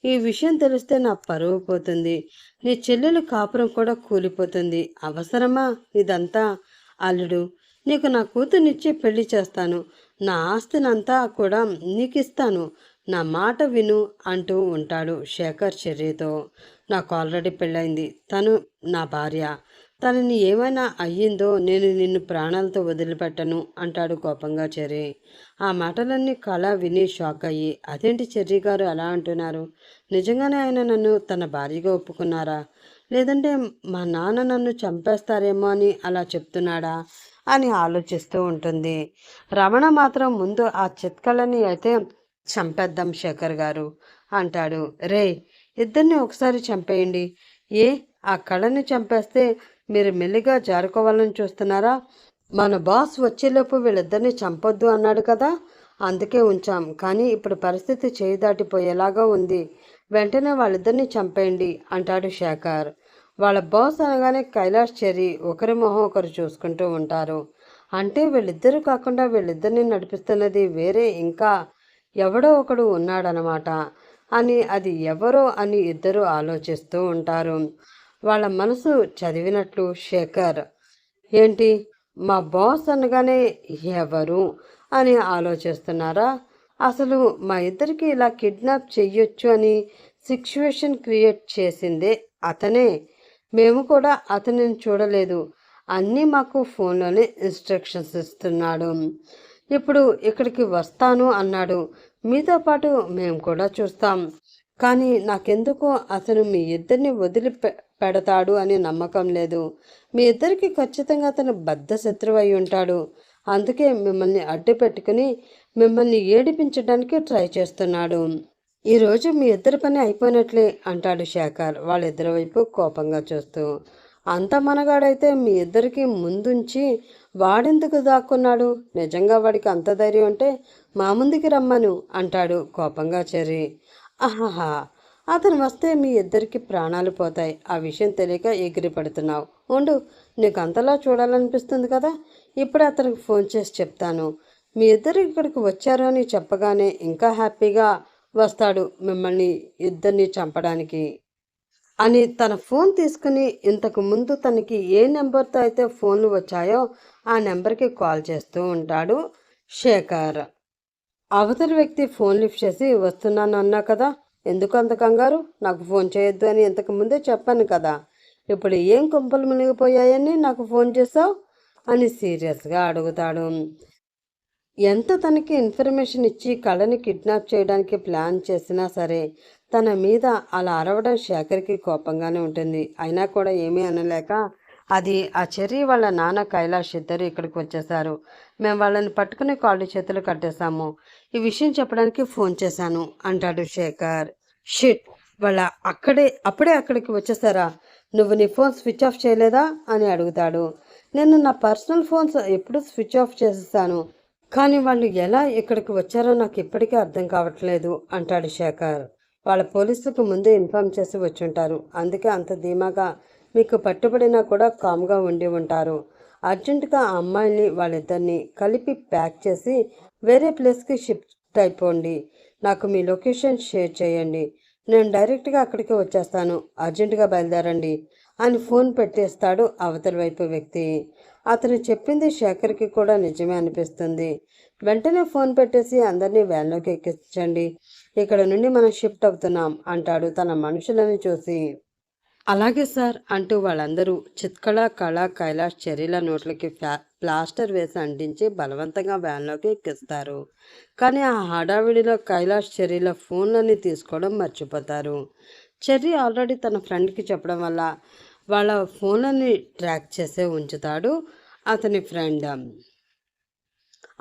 ఈ విషయం తెలిస్తే నా పరువు పోతుంది, నీ చెల్లెలు కాపురం కూడా కూలిపోతుంది. అవసరమా ఇదంతా? అల్లుడు, నీకు నా కూతుర్నిచ్చి పెళ్లి చేస్తాను, నా ఆస్తినంతా కూడా నీకు ఇస్తాను, నా మాట విను అంటూ ఉంటాడు శేఖర్ చెర్రీతో. నాకు ఆల్రెడీ పెళ్ళైంది, తను నా భార్య. తనని ఏమైనా అయ్యిందో నేను నిన్ను ప్రాణాలతో వదిలిపెట్టను అంటాడు కోపంగా చెర్రీ. ఆ మాటలన్నీ కళ విని షాక్ అయ్యి, అదేంటి చెర్రీ గారు అలా అంటున్నారు? నిజంగానే ఆయన నన్ను తన భార్యగా ఒప్పుకున్నారా? లేదంటే మా నాన్న నన్ను చంపేస్తారేమో అని అలా చెప్తున్నాడా అని ఆలోచిస్తూ ఉంటుంది. రమణ మాత్రం ముందు ఆ చిత్కళని అయితే చంపేద్దాం శేఖర్ గారు అంటాడు. రే, ఇద్దరిని ఒకసారి చంపేయండి. ఏ, ఆ కళని చంపేస్తే మీరు మెల్లిగా జారుకోవాలని చూస్తున్నారా? మన బాస్ వచ్చేలోపు వీళ్ళిద్దరిని చంపొద్దు అన్నాడు కదా, అందుకే ఉంచాం. కానీ ఇప్పుడు పరిస్థితి చేయి దాటిపోయేలాగా ఉంది. వెంటనే వాళ్ళిద్దరిని చంపేయండి అంటాడు శేఖర్. వాళ్ళ బాస్ అనగానే కైలాష్ చెర్రీ ఒకరి మొహం ఒకరు చూసుకుంటూ ఉంటారు. అంటే వీళ్ళిద్దరూ కాకుండా వీళ్ళిద్దరిని నడిపిస్తున్నది వేరే ఇంకా ఎవడో ఒకడు ఉన్నాడనమాట అని, అది ఎవరో అని ఇద్దరు ఆలోచిస్తూ ఉంటారు. వాళ్ళ మనసు చదివినట్లు శేఖర్, ఏంటి మా బాస్ అనగానే ఎవరు అని ఆలోచిస్తున్నారా? అసలు మా ఇద్దరికి ఇలా కిడ్నాప్ చెయ్యొచ్చు అని సిచ్యువేషన్ క్రియేట్ చేసిందే అతనే. మేము కూడా అతనిని చూడలేదు, అన్నీ మాకు ఫోన్లోనే ఇన్స్ట్రక్షన్స్ ఇస్తున్నాడు. ఇప్పుడు ఇక్కడికి వస్తాను అన్నాడు. మీతో పాటు మేము కూడా చూస్తాం. కానీ నాకెందుకో అతను మీ ఇద్దరిని వదిలి పెడతాడు అని నమ్మకం లేదు. మీ ఇద్దరికి ఖచ్చితంగా అతను బద్ధ శత్రువు అయి ఉంటాడు. అందుకే మిమ్మల్ని అడ్డు పెట్టుకుని మిమ్మల్ని ఏడిపించడానికి ట్రై చేస్తున్నాడు. ఈరోజు మీ ఇద్దరి పని అయిపోయినట్లే అంటాడు శేఖర్ వాళ్ళిద్దరి వైపు కోపంగా చూస్తూ. అంత మనగాడైతే మీ ఇద్దరికి ముందుంచి వాడెందుకు దాక్కున్నాడు? నిజంగా వాడికి అంత ధైర్యం అంటే మా ముందుకి రమ్మను అంటాడు కోపంగా చెర్రీ. ఆహాహా, అతను వస్తే మీ ఇద్దరికి ప్రాణాలు పోతాయి. ఆ విషయం తెలియక ఎగిరి పడుతున్నావు. ఉండు, నీకు అంతలా చూడాలనిపిస్తుంది కదా, ఇప్పుడు అతనికి ఫోన్ చేసి చెప్తాను. మీ ఇద్దరు ఇక్కడికి వచ్చారు అని చెప్పగానే ఇంకా హ్యాపీగా వస్తాడు మిమ్మల్ని ఇద్దరిని చంపడానికి అని తన ఫోన్ తీసుకుని ఇంతకు ముందు తనకి ఏ నెంబర్తో అయితే ఫోన్లు వచ్చాయో ఆ నెంబర్కి కాల్ చేస్తూ ఉంటాడు శేఖర్. అవతలి వ్యక్తి ఫోన్ లిఫ్ట్ చేసి, వస్తున్నాను అన్నా కదా, ఎందుకు అంత కంగారు? నాకు ఫోన్ చేయొద్దు అని ఇంతకు ముందే చెప్పాను కదా, ఇప్పుడు ఏం కుంపలు మునిగిపోయాయని నాకు ఫోన్ చేసావు అని సీరియస్గా అడుగుతాడు. ఎంత తనకి ఇన్ఫర్మేషన్ ఇచ్చి కళని కిడ్నాప్ చేయడానికి ప్లాన్ చేసినా సరే తన మీద అలా అరవడం శేఖర్కి కోపంగానే ఉంటుంది. అయినా కూడా ఏమీ అనలేక, అది ఆ చెర్రీ వాళ్ళ నాన్న కైలాష్ ఇద్దరు ఇక్కడికి వచ్చేసారు. మేము వాళ్ళని పట్టుకుని కాళ్ళు చేతులు కట్టేశాము. ఈ విషయం చెప్పడానికి ఫోన్ చేశాను అంటాడు శేఖర్. షిట్, వాళ్ళ అప్పుడే అక్కడికి వచ్చేసారా? నువ్వు నీ ఫోన్ స్విచ్ ఆఫ్ చేయలేదా అని అడుగుతాడు. నేను నా పర్సనల్ ఫోన్స్ ఎప్పుడు స్విచ్ ఆఫ్ చేసేసాను, కానీ వాళ్ళు ఎలా ఇక్కడికి వచ్చారో నాకు ఇప్పటికీ అర్థం కావట్లేదు అంటాడు శేఖర్. వాళ్ళ పోలీసులకు ముందే ఇన్ఫామ్ చేసి వచ్చుంటారు, అందుకే అంత ధీమాగా మీకు పట్టుబడినా కూడా కామ్గా ఉండి ఉంటారు. అర్జెంటుగా ఆ అమ్మాయిని వాళ్ళిద్దరిని కలిపి ప్యాక్ చేసి వేరే ప్లేస్కి షిఫ్ట్ అయిపోండి. నాకు మీ లొకేషన్ షేర్ చేయండి, నేను డైరెక్ట్గా అక్కడికి వచ్చేస్తాను, అర్జెంటుగా బయలుదేరండి అని ఫోన్ పెట్టేస్తాడు అవతలి వైపు వ్యక్తి. అతను చెప్పింది శేఖర్కి కూడా నిజమే అనిపిస్తుంది. వెంటనే ఫోన్ పెట్టేసి అందరినీ వ్యాన్లోకి ఎక్కించండి, ఇక్కడ నుండి మనం షిఫ్ట్ అవుతున్నాం అంటాడు తన మనుషులను చూసి. అలాగే సార్ అంటూ వాళ్ళందరూ చిత్కళ, కళ, కైలాష్ చెర్రీల నోట్లకి ప్లాస్టర్ వేసి అంటించి బలవంతంగా వ్యాన్లోకి ఎక్కిస్తారు. కానీ ఆ హడావిడిలో కైలాష్ చెర్రీల ఫోన్లన్నీ తీసుకోవడం మర్చిపోతారు. చెర్రీ ఆల్రెడీ తన ఫ్రెండ్కి చెప్పడం వల్ల వాళ్ళ ఫోన్లని ట్రాక్ చేసే ఉంచుతాడు అతని ఫ్రెండ్.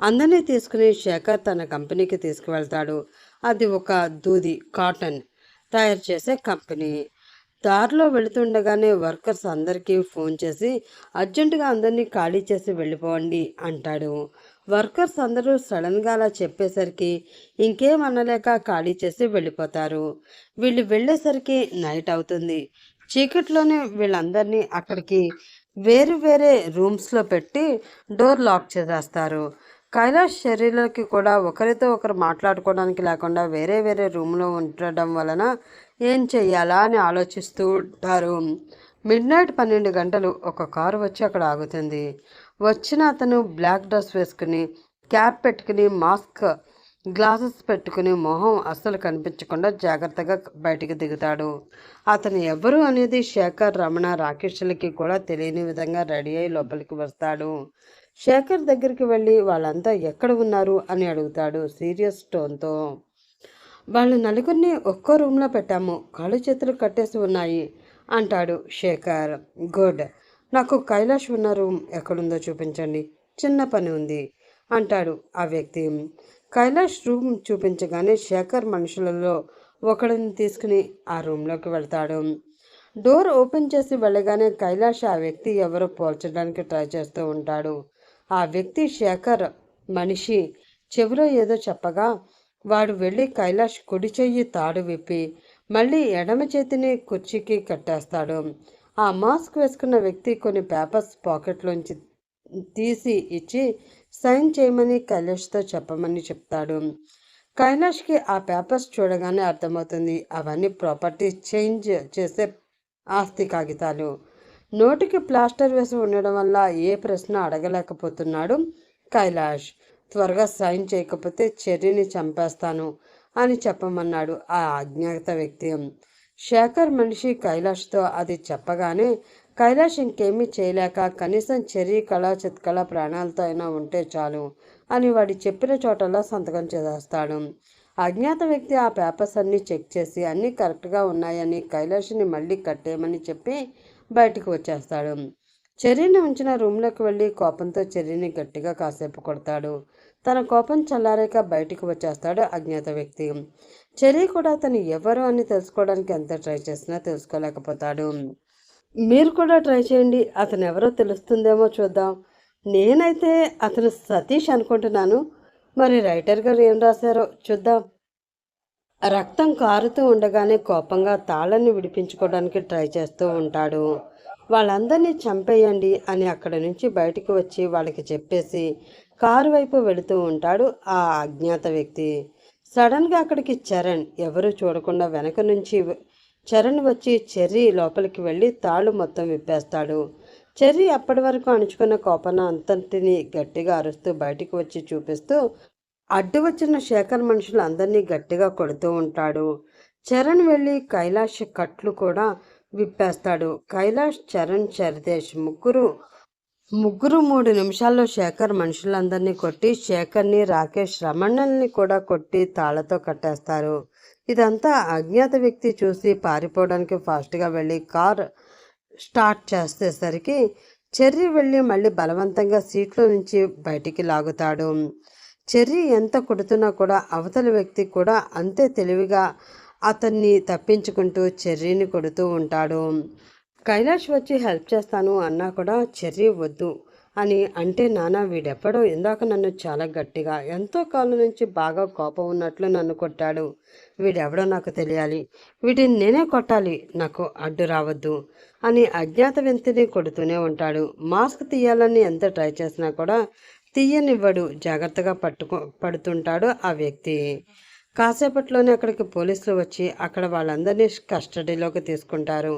అందరినీ తీసుకుని శేఖర్ తన కంపెనీకి తీసుకువెళ్తాడు. అది ఒక దూది కాటన్ తయారు చేసే కంపెనీ. దారిలో వెళుతుండగానే వర్కర్స్ అందరికీ ఫోన్ చేసి అర్జెంటుగా అందరినీ ఖాళీ చేసి వెళ్ళిపోండి అంటాడు. వర్కర్స్ అందరూ సడన్గా అలా చెప్పేసరికి ఇంకేం అనలేక ఖాళీ చేసి వెళ్ళిపోతారు. వీళ్ళు వెళ్ళేసరికి నైట్ అవుతుంది. చీకట్లోనే వీళ్ళందరినీ అక్కడికి వేరు వేరే రూమ్స్లో పెట్టి డోర్ లాక్ చేసేస్తారు. కైలాష్ శరీరాలకి కూడా ఒకరితో ఒకరు మాట్లాడుకోవడానికి లేకుండా వేరే వేరే రూమ్లో ఉండడం వలన ఏం చెయ్యాలా అని ఆలోచిస్తూ ఉంటారు. మిడ్ నైట్ 12 గంటలు ఒక కారు వచ్చి అక్కడ ఆగుతుంది. వచ్చిన అతను బ్లాక్ డ్రెస్ వేసుకుని క్యాప్ పెట్టుకుని మాస్క్ గ్లాసెస్ పెట్టుకుని మొహం అస్సలు కనిపించకుండా జాగ్రత్తగా బయటికి దిగుతాడు. అతను ఎవరు అనేది శేఖర్, రమణ, రాకేష్లకి కూడా తెలియని విధంగా రెడీ అయి లోపలికి వస్తాడు. శేఖర్ దగ్గరికి వెళ్ళి వాళ్ళంతా ఎక్కడ ఉన్నారు అని అడుగుతాడు సీరియస్ టోన్తో. వాళ్ళ నలుగురిని ఒక్కో రూమ్లో పెట్టాము, కాళ్ళు చేతులు కట్టేసి ఉన్నాయి అంటాడు శేఖర్. గుడ్, నాకు కైలాష్ ఉన్న రూమ్ ఎక్కడుందో చూపించండి, చిన్న పని ఉంది అంటాడు ఆ వ్యక్తి. కైలాష్ రూమ్ చూపించగానే శేఖర్ మనుషులలో ఒకడిని తీసుకుని ఆ రూమ్లోకి వెళ్తాడు. డోర్ ఓపెన్ చేసి వెళ్ళగానే కైలాష్ ఆ వ్యక్తి ఎవరో పోల్చడానికి ట్రై చేస్తూ ఉంటాడు. ఆ వ్యక్తి శేఖర్ మనిషి చెవిలో ఏదో చెప్పగా వాడు వెళ్ళి కైలాష్ కుడి చెయ్యి తాడు విప్పి మళ్ళీ ఎడమ చేతిని కుర్చీకి కట్టేస్తాడు. ఆ మాస్క్ వేసుకున్న వ్యక్తి కొన్ని పేపర్స్ పాకెట్లోంచి తీసి ఇచ్చి సైన్ చేయమని కైలాష్తో చెప్పమని చెప్తాడు. కైలాష్కి ఆ పేపర్స్ చూడగానే అర్థమవుతుంది అవన్నీ ప్రాపర్టీ చేంజ్ చేసే ఆస్తి కాగితాలు. నోటికి ప్లాస్టర్ వేసి ఉండడం వల్ల ఏ ప్రశ్న అడగలేకపోతున్నాడు కైలాష్. త్వరగా సైన్ చేయకపోతే చెర్రీని చంపేస్తాను అని చెప్పమన్నాడు ఆ అజ్ఞాత వ్యక్తి. శేఖర్ మనిషి కైలాష్తో అది చెప్పగానే కైలాష్ ఇంకేమీ చేయలేక కనీసం చెర్రీ కళ చిత్కళ ప్రాణాలతో అయినా ఉంటే చాలు అని వాడి చెప్పిన చోటలా సంతకం చేస్తాడు. అజ్ఞాత వ్యక్తి ఆ పేపర్స్ అన్నీ చెక్ చేసి అన్నీ కరెక్ట్గా ఉన్నాయని కైలాష్ని మళ్ళీ కట్టేయమని చెప్పి బయటకు వచ్చేస్తాడు. చెర్రీని ఉంచిన రూమ్లోకి వెళ్ళి కోపంతో చెర్రీని గట్టిగా కాసేపు కొడతాడు. తన కోపం చల్లారాక బయటికి వచ్చేస్తాడు అజ్ఞాత వ్యక్తి. చెర్రీ కూడా అతను ఎవరు అని తెలుసుకోవడానికి ఎంత ట్రై చేసినా తెలుసుకోలేకపోతాడు. మీరు కూడా ట్రై చేయండి, అతను ఎవరో తెలుస్తుందేమో చూద్దాం. నేనైతే అతను సతీష్ అనుకుంటున్నాను, మరి రైటర్ గారు ఏం రాశారో చూద్దాం. రక్తం కారుతూ ఉండగానే కోపంగా తాళాన్ని విడిపించుకోవడానికి ట్రై చేస్తూ ఉంటాడు. వాళ్ళందరినీ చంపేయండి అని అక్కడి నుంచి బయటకు వచ్చి వాళ్ళకి చెప్పేసి కారు వైపు వెళుతూ ఉంటాడు ఆ అజ్ఞాత వ్యక్తి. సడన్గా అక్కడికి చరణ్ ఎవరు చూడకుండా వెనక నుంచి చరణ్ వచ్చి చెర్రీ లోపలికి వెళ్ళి తాళ్ళు మొత్తం విప్పేస్తాడు. చెర్రీ అప్పటి వరకు అణుచుకున్న కోపన అంతటిని గట్టిగా అరుస్తూ బయటికి వచ్చి చూపిస్తూ అడ్డు వచ్చిన శేఖర్ మనుషులు అందరినీ గట్టిగా కొడుతూ ఉంటాడు. చరణ్ వెళ్ళి కైలాష్ కట్లు కూడా విప్పేస్తాడు. కైలాష్, చరణ్, చరితేష్ ముగ్గురు 3 నిమిషాల్లో శేఖర్ మనుషులందరినీ కొట్టి శేఖర్ని, రాకేష్, రమణల్ని కూడా కొట్టి తాళ్లతో కట్టేస్తారు. ఇదంతా అజ్ఞాత వ్యక్తి చూసి పారిపోవడానికి ఫాస్ట్గా వెళ్ళి కార్ స్టార్ట్ చేసేసరికి చెర్రీ వెళ్ళి మళ్ళీ బలవంతంగా సీట్లో నుంచి బయటికి లాగుతాడు. చెర్రీ ఎంత కొడుతున్నా కూడా అవతల వ్యక్తి కూడా అంతే తెలివిగా అతన్ని తప్పించుకుంటూ చెర్రీని కొడుతూ ఉంటాడు. కైలాష్ వచ్చి హెల్ప్ చేస్తాను అన్నా కూడా చెర్రీ వద్దు అని అంటే, నాన్న వీడెప్పుడో ఇందాక నన్ను చాలా గట్టిగా ఎంతో కాలం నుంచి బాగా కోపం ఉన్నట్లు నన్ను కొట్టాడు, వీడెవడో నాకు తెలియాలి, వీటిని నేనే కొట్టాలి, నాకు అడ్డు రావద్దు అని అజ్ఞాత వ్యక్తిని కొడుతూనే ఉంటాడు. మాస్క్ తీయాలని ఎంత ట్రై చేసినా కూడా తీయనివ్వడు. జాగ్రత్తగా పడుతుంటాడు ఆ వ్యక్తి. కాసేపట్లోనే అక్కడికి పోలీసులు వచ్చి అక్కడ వాళ్ళందరినీ కస్టడీలోకి తీసుకుంటారు.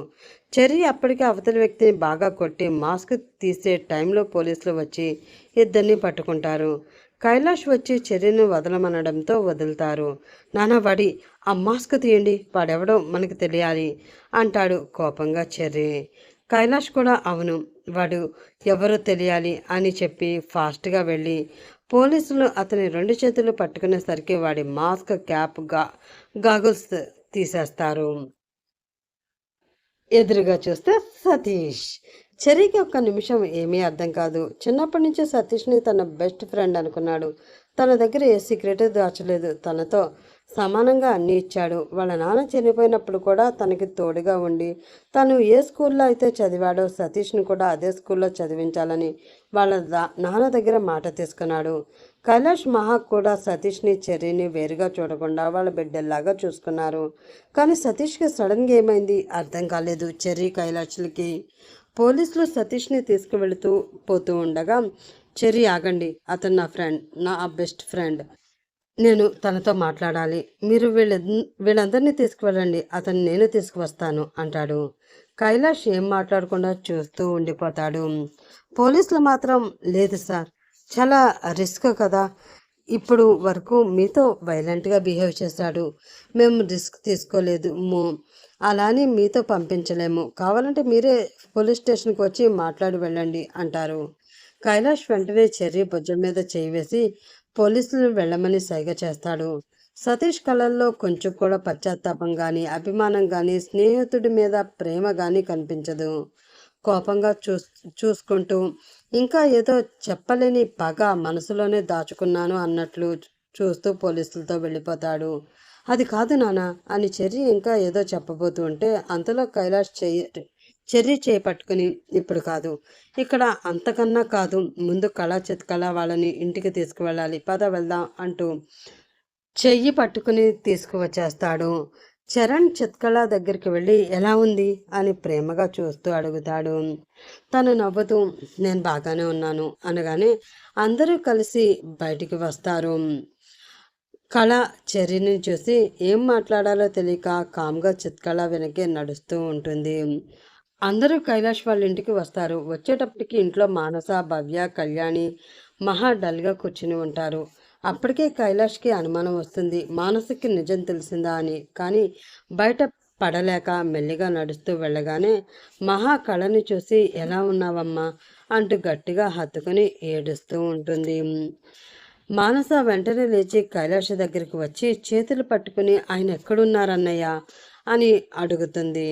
చెర్రీ అప్పటికే అవతలి వ్యక్తిని బాగా కొట్టి మాస్క్ తీసే టైంలో పోలీసులు వచ్చి ఇద్దరిని పట్టుకుంటారు. కైలాష్ వచ్చి చెర్రీని వదలమనడంతో వదులుతారు. నానా వాడి ఆ మాస్క్ తీయండి, వాడెవడో మనకు తెలియాలి అంటాడు కోపంగా చెర్రీ. కైలాష్ కూడా అవును, వాడు ఎవరో తెలియాలి అని చెప్పి ఫాస్ట్గా వెళ్ళి పోలీసులు అతని 2 చేతులు పట్టుకునేసరికి వాడి మాస్క్, క్యాప్, గాగుల్స్ తీసేస్తారు. ఎదురుగా చూస్తే సతీష్. చెర్రీకి ఒక్క నిమిషం ఏమీ అర్థం కాదు. చిన్నప్పటి నుంచి సతీష్ని తన బెస్ట్ ఫ్రెండ్ అనుకున్నాడు. తన దగ్గర ఏ సీక్రెట్ దాచలేదు. తనతో సమానంగా అన్నీ ఇచ్చాడు. వాళ్ళ నాన్న చనిపోయినప్పుడు కూడా తనకి తోడుగా ఉండి తను ఏ స్కూల్లో అయితే చదివాడో సతీష్ని కూడా అదే స్కూల్లో చదివించాలని వాళ్ళ నాన్న దగ్గర మాట తీసుకున్నాడు. కైలాష్, మహా కూడా సతీష్ని, చెర్రీని వేరుగా చూడకుండా వాళ్ళ బిడ్డల్లాగా చూసుకున్నారు. కానీ సతీష్కి సడన్గా ఏమైంది అర్థం కాలేదు చెర్రీ, కైలాష్లకి. పోలీసులు సతీష్ని తీసుకువెళుతూ పోతూ ఉండగా చెర్రీ ఆగండి, అతను నా ఫ్రెండ్, నా బెస్ట్ ఫ్రెండ్, నేను తనతో మాట్లాడాలి, మీరు వీళ్ళందరినీ తీసుకువెళ్ళండి, అతను నేను తీసుకువస్తాను అంటాడు. కైలాష్ ఏం మాట్లాడకుండా చూస్తూ ఉండిపోతాడు. పోలీసులు మాత్రం లేదు సార్, చాలా రిస్క్ కదా, ఇప్పుడు వరకు మీతో వైలెంట్గా బిహేవ్ చేశాడు. మేము రిస్క్ తీసుకోలేదు. అలా అని మీతో పంపించలేము. కావాలంటే మీరే పోలీస్ స్టేషన్కి వచ్చి మాట్లాడి వెళ్ళండి అంటారు. కైలాష్ వెంటనే చెర్రీ భుజం మీద చేయి వేసి పోలీసులు వెళ్ళమని సైగ చేస్తాడు. సతీష్ కళ్ళల్లో కొంచెం కూడా పశ్చాత్తాపం కానీ, అభిమానం కానీ, స్నేహితుడి మీద ప్రేమ కానీ కనిపించదు. కోపంగా చూసుకుంటూ ఇంకా ఏదో చెప్పలేని పగ మనసులోనే దాచుకున్నాను అన్నట్లు చూస్తూ పోలీసులతో వెళ్ళిపోతాడు. అది కాదు నాన్న అని చెర్రీ ఇంకా ఏదో చెప్పబోతూ ఉంటే అంతలో కైలాష్ చెర్రీ చేయి పట్టుకుని, ఇప్పుడు కాదు, ఇక్కడ అంతకన్నా కాదు, ముందు కళా చిత్కళ వాళ్ళని ఇంటికి తీసుకువెళ్ళాలి, పద వెళ్దాం అంటూ చెయ్యి పట్టుకుని తీసుకువచ్చేస్తాడు. చరణ్ చిత్కళ దగ్గరికి వెళ్ళి ఎలా ఉంది అని ప్రేమగా చూస్తూ అడుగుతాడు. తను నవ్వుతూ నేను బాగానే ఉన్నాను అనగానే అందరూ కలిసి బయటికి వస్తారు. కళ చెర్రీని చూసి ఏం మాట్లాడాలో తెలియక కామ్గా చిత్కళ వెనకే నడుస్తూ ఉంటుంది. అందరూ కైలాష్ వాళ్ళ ఇంటికి వస్తారు. వచ్చేటప్పటికి ఇంట్లో మానస, భవ్య, కళ్యాణి మహా డల్గా కూర్చుని ఉంటారు. అప్పటికే కైలాష్కి అనుమానం వస్తుంది, మానసకి నిజం తెలిసిందా అని. కానీ బయట పడలేక మెల్లిగా నడుస్తూ వెళ్ళగానే మహా కళని చూసి ఎలా ఉన్నావమ్మా అంటూ గట్టిగా హత్తుకుని ఏడుస్తూ ఉంటుంది. మానస వెంటనే లేచి కైలాష్ దగ్గరికి వచ్చి చేతులు పట్టుకుని ఆయన ఎక్కడున్నారన్నయ్య అని అడుగుతుంది.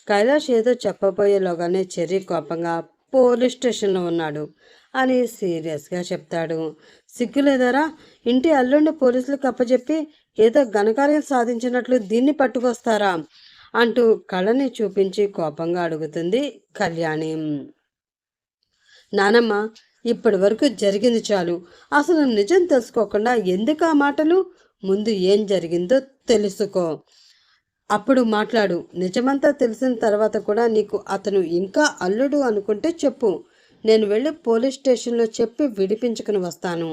కైలాష్ ఏదో చెప్పబోయేలోగానే చెర్రీ కోపంగా పోలీస్ స్టేషన్లో ఉన్నాడు అని సీరియస్గా చెప్తాడు. సిగ్గులేదరా, ఇంటి అల్లుండి పోలీసులకు అప్పచెప్పి ఏదో ఘనకార్యం సాధించినట్లు దీన్ని పట్టుకొస్తారా అంటూ కళని చూపించి కోపంగా అడుగుతుంది కళ్యాణి. నానమ్మ, ఇప్పటి వరకు జరిగింది చాలు. అసలు నిజం తెలుసుకోకుండా ఎందుకు ఆ మాటలు? ముందు ఏం జరిగిందో తెలుసుకో, అప్పుడు మాట్లాడు. నిజమంతా తెలిసిన తర్వాత కూడా నీకు అతను ఇంకా అల్లుడు అనుకుంటే చెప్పు, నేను వెళ్ళి పోలీస్ స్టేషన్లో చెప్పి విడిపించుకుని వస్తాను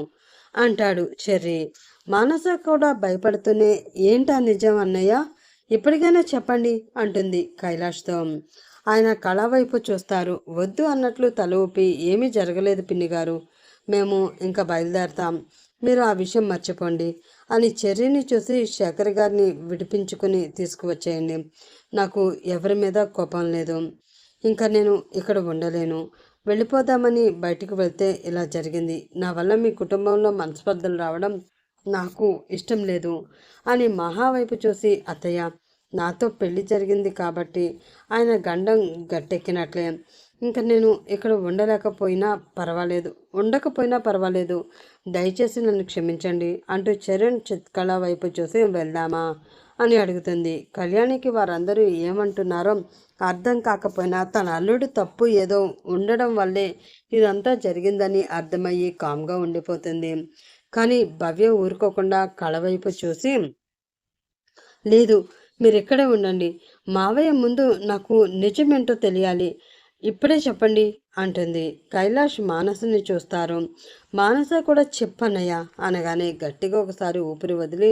అంటాడు చెర్రీ. మానస కూడా భయపడుతూనే ఏంటా నిజం అన్నయ్య, ఇప్పటికైనా చెప్పండి అంటుంది కైలాష్తో. ఆయన కళ వైపు చూస్తారు. వద్దు అన్నట్లు తల ఊపి ఏమీ జరగలేదు పిన్ని గారు, మేము ఇంకా బయలుదేరతాం, మీరు ఆ విషయం మర్చిపోండి అని చెర్రీని చూసి శేఖర్ గారిని విడిపించుకుని తీసుకువచ్చేయండి. నాకు ఎవరి మీద కోపం లేదు, ఇంకా నేను ఇక్కడ ఉండలేను, వెళ్ళిపోదామని బయటికి వెళ్తే ఇలా జరిగింది. నా వల్ల మీ కుటుంబంలో మనస్పర్ధలు రావడం నాకు ఇష్టం లేదు అని మహా వైపు చూసి అత్తయ్య, నాతో పెళ్లి జరిగింది కాబట్టి ఆయన గండం గట్టెక్కినట్లే, ఇంకా నేను ఇక్కడ ఉండకపోయినా పర్వాలేదు, దయచేసి నన్ను క్షమించండి అంటూ చరణ్ చిత్కళ వైపు చూసి వెళ్దామా అని అడుగుతుంది. కళ్యాణికి వారందరూ ఏమంటున్నారో అర్థం కాకపోయినా తన అల్లుడు తప్పు ఏదో ఉండడం వల్లే ఇదంతా జరిగిందని అర్థమయ్యి కామ్గా ఉండిపోతుంది. కానీ భవ్య ఊరుకోకుండా కళ వైపు చూసి లేదు, మీరు ఇక్కడే ఉండండి, మావయ్య ముందు నాకు నిజమేంటో తెలియాలి, ఇప్పుడే చెప్పండి అంటుంది. కైలాష్ మానసని చూస్తారు. మానస కూడా చెప్పన్నయ్య అనగానే గట్టిగా ఒకసారి ఊపిరి వదిలి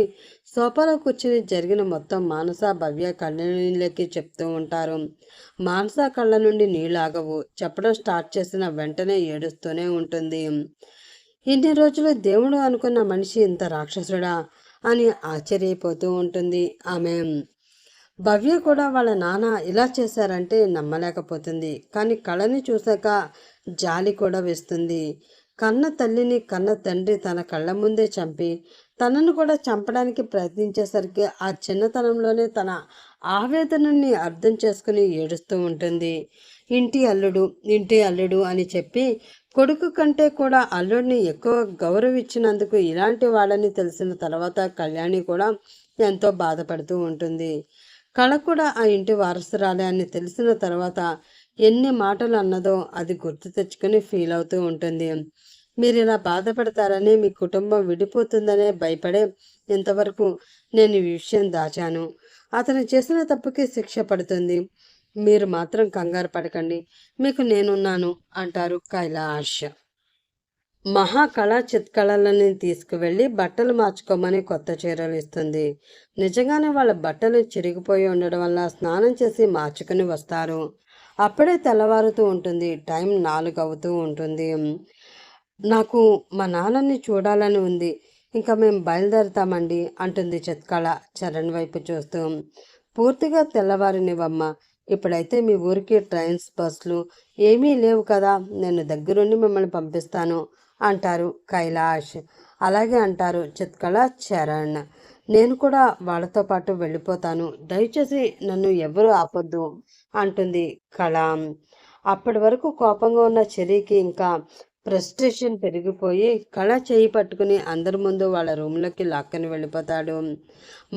సోఫాలో కూర్చుని జరిగిన మొత్తం మానస, భవ్య కళ్ళకి చెప్తూ ఉంటారు. మానస కళ్ళ నుండి నీళ్ళు ఆగవు. చెప్పడం స్టార్ట్ చేసిన వెంటనే ఏడుస్తూనే ఉంటుంది. ఇన్ని రోజులు దేవుడు అనుకున్న మనిషి ఇంత రాక్షసుడా అని ఆశ్చర్యపోతూ ఉంటుంది ఆమె. భవ్య కూడా వాళ్ళ నాన్న ఇలా చేశారంటే నమ్మలేకపోతుంది. కానీ కళని చూశాక జాలి కూడా వేస్తుంది. కన్న తల్లిని కన్న తండ్రి తన కళ్ళ ముందే చంపి తనను కూడా చంపడానికి ప్రయత్నించేసరికి ఆ చిన్నతనంలోనే తన ఆవేదనని అర్థం చేసుకుని ఏడుస్తూ ఉంటుంది. ఇంటి అల్లుడు అని చెప్పి కొడుకు కంటే కూడా అల్లుడిని ఎక్కువ గౌరవించినందుకు ఇలాంటి వాళ్ళని తెలిసిన తర్వాత కళ్యాణి కూడా ఎంతో బాధపడుతూ ఉంటుంది. కళ కూడా ఆ ఇంటి వారసురాలే అని తెలిసిన తర్వాత ఎన్ని మాటలు అన్నదో అది గుర్తు తెచ్చుకొని ఫీల్ అవుతూ ఉంటుంది. మీరు ఇలా బాధపడతారని, మీ కుటుంబం విడిపోతుందనే భయపడే ఇంతవరకు నేను ఈ విషయం దాచాను. అతను చేసిన తప్పుకి శిక్ష పడుతుంది, మీరు మాత్రం కంగారు పడకండి, మీకు నేనున్నాను అంటారు కైలాష్. మహాకళ చిత్కళలని తీసుకువెళ్ళి బట్టలు మార్చుకోమని కొత్త చీరలు ఇస్తుంది. నిజంగానే వాళ్ళ బట్టలు చిరిగిపోయి ఉండడం వల్ల స్నానం చేసి మార్చుకుని వస్తారు. అప్పుడే తెల్లవారుతూ ఉంటుంది. టైం 4 అవుతూ ఉంటుంది. నాకు మా నాన్నని చూడాలని ఉంది, ఇంకా మేము బయలుదేరుతామండి అంటుంది చిత్కళ చరణ్ వైపు చూస్తూ. పూర్తిగా తెల్లవారినివమ్మ, ఇప్పుడైతే మీ ఊరికి ట్రైన్స్ బస్సులు ఏమీ లేవు కదా, నేను దగ్గరుండి మిమ్మల్ని పంపిస్తాను అంటారు కైలాష్. అలాగే అంటారు చిత్కళ చరణ్. నేను కూడా వాళ్ళతో పాటు వెళ్ళిపోతాను, దయచేసి నన్ను ఎవరు ఆపొద్దు అంటుంది కళ. అప్పటి వరకు కోపంగా ఉన్న చెర్రీకి ఇంకా ఫ్రస్ట్రేషన్ పెరిగిపోయి కళ చేయి పట్టుకుని అందరి ముందు వాళ్ళ రూమ్లోకి లాక్కని వెళ్ళిపోతాడు.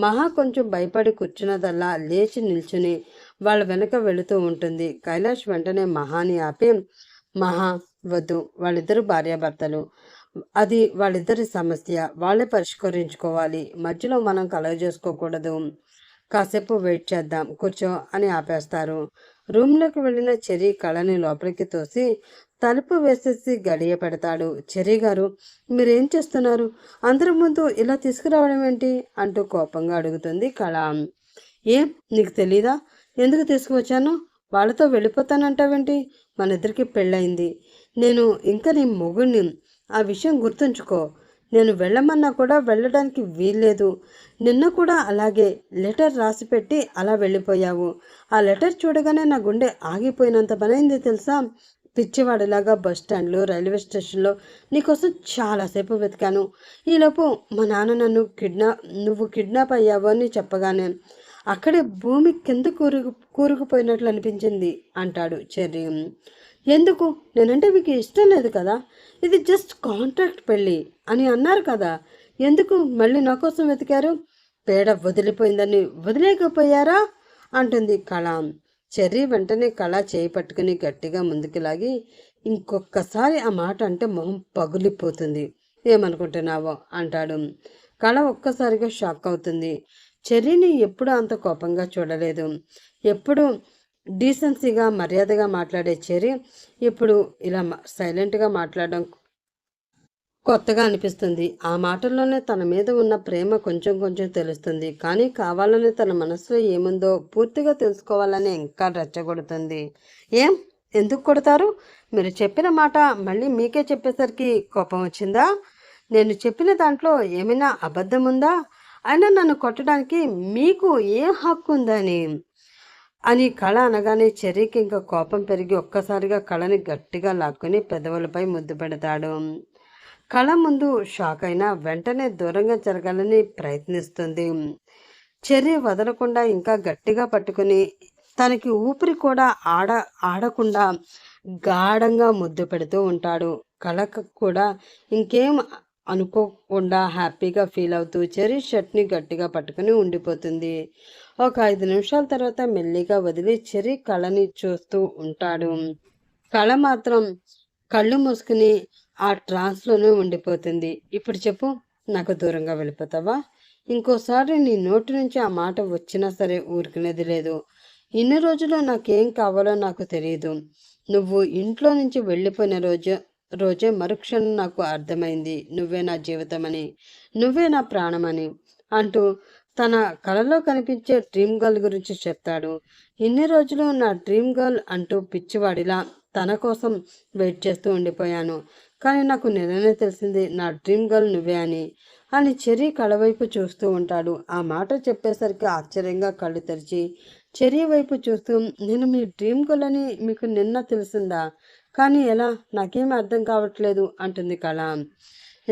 మహా కొంచెం భయపడి కూర్చున్నదల్లా లేచి నిల్చుని వాళ్ళ వెనక వెళుతూ ఉంటుంది. కైలాష్ వెంటనే మహాని ఆపి, మహా వద్దు, వాళ్ళిద్దరు భార్యాభర్తలు, అది వాళ్ళిద్దరి సమస్య, వాళ్ళే పరిష్కరించుకోవాలి, మధ్యలో మనం కలగజేసుకోకూడదు, కాసేపు వెయిట్ చేద్దాం, కూర్చో అని ఆపేస్తారు. రూమ్లోకి వెళ్ళిన చెర్రీ కళని లోపలికి తోసి తలుపు వేసేసి గడియ పెడతాడు. చెర్రీ గారు, మీరేం చేస్తున్నారు, అందరి ముందు ఇలా తీసుకురావడం ఏంటి అంటూ కోపంగా అడుగుతుంది కళ. ఏం నీకు తెలీదా ఎందుకు తీసుకువచ్చాను, వాళ్ళతో వెళ్ళిపోతానంటావేంటి, మన ఇద్దరికి పెళ్ళయింది, నేను ఇంకా నీ మొగుడిని, ఆ విషయం గుర్తుంచుకో, నేను వెళ్ళమన్నా కూడా వెళ్ళడానికి వీల్లేదు, నిన్న కూడా అలాగే లెటర్ రాసిపెట్టి అలా వెళ్ళిపోయావు, ఆ లెటర్ చూడగానే నా గుండె ఆగిపోయినంత పనైంది తెలుసా, పిచ్చివాడిలాగా బస్ స్టాండ్లో రైల్వే స్టేషన్లో నీకోసం చాలాసేపు వెతికాను, ఈలోపు మా నాన్న నన్ను నువ్వు కిడ్నాప్ అయ్యావు అని చెప్పగానే అక్కడే భూమి కింద కూరుకుపోయినట్లు అనిపించింది అంటాడు చెర్రీ. ఎందుకు, నేనంటే మీకు ఇష్టం లేదు కదా, ఇది జస్ట్ కాంట్రాక్ట్ పెళ్ళి అని అన్నారు కదా, ఎందుకు మళ్ళీ నా కోసం వెతికారు, పేడ వదిలిపోయిందని వదిలేకపోయారా అంటుంది కళ. చెర్రీ వెంటనే కళ చేయి పట్టుకుని గట్టిగా ముందుకు లాగి, ఇంకొకసారి ఆ మాట అంటే మొహం పగులిపోతుంది, ఏమనుకుంటున్నావో అంటాడు. కళ ఒక్కసారిగా షాక్ అవుతుంది. చెర్రీని ఎప్పుడు అంత కోపంగా చూడలేదు. ఎప్పుడు డీసెన్సీగా మర్యాదగా మాట్లాడే చెర్రీ ఇప్పుడు ఇలా సైలెంట్గా మాట్లాడడం కొత్తగా అనిపిస్తుంది. ఆ మాటల్లోనే తన మీద ఉన్న ప్రేమ కొంచెం కొంచెం తెలుస్తుంది. కానీ కావాలని తన మనసులో ఏముందో పూర్తిగా తెలుసుకోవాలని ఇంకా రెచ్చగొడుతుంది. ఏం, ఎందుకు కొడతారు, మీరు చెప్పిన మాట మళ్ళీ మీకే చెప్పేసరికి కోపం వచ్చిందా, నేను చెప్పిన దాంట్లో ఏమైనా అబద్ధం ఉందా, అయినా నన్ను కొట్టడానికి మీకు ఏం హక్కు ఉందని అని కళ అనగానే చెర్రీకి ఇంకా కోపం పెరిగి ఒక్కసారిగా కళని గట్టిగా లాక్కుని పెదవులపై ముద్దు పెడతాడు. కళ ముందు షాక్ అయినా వెంటనే దూరంగా జరగాలని ప్రయత్నిస్తుంది. చెర్రీ వదలకుండా ఇంకా గట్టిగా పట్టుకుని తనకి ఊపిరి కూడా ఆడకుండా గాఢంగా ముద్దు పెడుతూ ఉంటాడు. కళకు కూడా ఇంకేం అనుకోకుండా హ్యాపీగా ఫీల్ అవుతూ చెర్రీ షర్ట్ని గట్టిగా పట్టుకుని ఉండిపోతుంది. ఒక 5 నిమిషాల తర్వాత మెల్లిగా వదిలి చెర్రీ కళని చూస్తూ ఉంటాడు. కళ మాత్రం కళ్ళు మూసుకుని ఆ ట్రాన్స్లోనే ఉండిపోతుంది. ఇప్పుడు చెప్పు, నాకు దూరంగా వెళ్ళిపోతావా, ఇంకోసారి నీ నోటి నుంచి ఆ మాట వచ్చినా సరే ఊరుకునేది లేదు, ఇన్ని రోజులు నాకేం కావాలో నాకు తెలియదు, నువ్వు ఇంట్లో నుంచి వెళ్ళిపోయిన రోజే మరుక్షణం నాకు అర్థమైంది నువ్వే నా జీవితమని, నువ్వే నా ప్రాణమని అంటూ తన కలలో కనిపించే డ్రీమ్ గర్ల్ గురించి చెప్తాడు. ఇన్ని రోజులు నా డ్రీమ్ గర్ల్ అంటూ పిచ్చివాడిలా తన కోసం వెయిట్ చేస్తూ ఉండిపోయాను, కానీ నాకు నిన్ననే తెలిసింది నా డ్రీమ్ గర్ల్ నువ్వే అని చెర్రీ కళ చూస్తూ ఉంటాడు. ఆ మాట చెప్పేసరికి ఆశ్చర్యంగా కళ్ళు తెరిచి చెర్రీ వైపు చూస్తూ, నేను మీ డ్రీమ్ గర్ల్ అని మీకు నిన్న తెలిసిందా, కానీ ఎలా, నాకేమీ అర్థం కావట్లేదు అంటుంది కళ.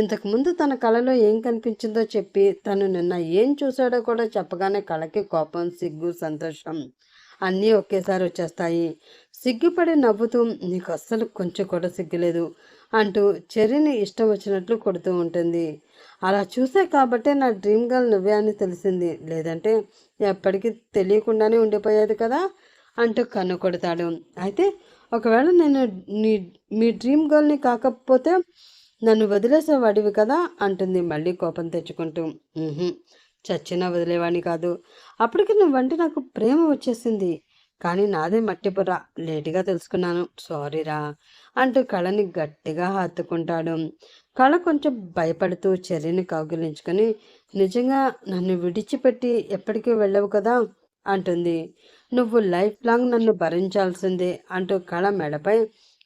ఇంతకుముందు తన కళలో ఏం కనిపించిందో చెప్పి తను నిన్న ఏం చూశాడో కూడా చెప్పగానే కళకి కోపం, సిగ్గు, సంతోషం అన్నీ ఒకేసారి వచ్చేస్తాయి. సిగ్గుపడి నవ్వుతూ, నీకు అస్సలు కొంచెం కూడా సిగ్గులేదు అంటూ చెర్రీని ఇష్టం వచ్చినట్లు కొడుతూ ఉంటుంది. అలా చూసే కాబట్టే నా డ్రీమ్ గర్ల్ నువ్వే అని తెలిసింది, లేదంటే ఎప్పటికీ తెలియకుండానే ఉండిపోయేది కదా అంటూ కన్ను కొడతాడు. అయితే ఒకవేళ నేను మీ డ్రీమ్ గర్ల్ని కాకపోతే నన్ను వదిలేసేవాడివి కదా అంటుంది మళ్ళీ కోపం తెచ్చుకుంటూ. చచ్చినా వదిలేవాడిని కాదు, అప్పటికి నువ్వంటే నాకు ప్రేమ వచ్చేసింది, కానీ నాదే మట్టిపుర, లేటుగా తెలుసుకున్నాను, సారీరా అంటూ కళని గట్టిగా హత్తుకుంటాడు. కళ కొంచెం భయపడుతూ చెర్రీని కౌగిలించుకొని, నిజంగా నన్ను విడిచిపెట్టి ఎప్పటికీ వెళ్ళవు కదా అంటుంది. నువ్వు లైఫ్ లాంగ్ నన్ను భరించాల్సిందే అంటూ కళ మెడపై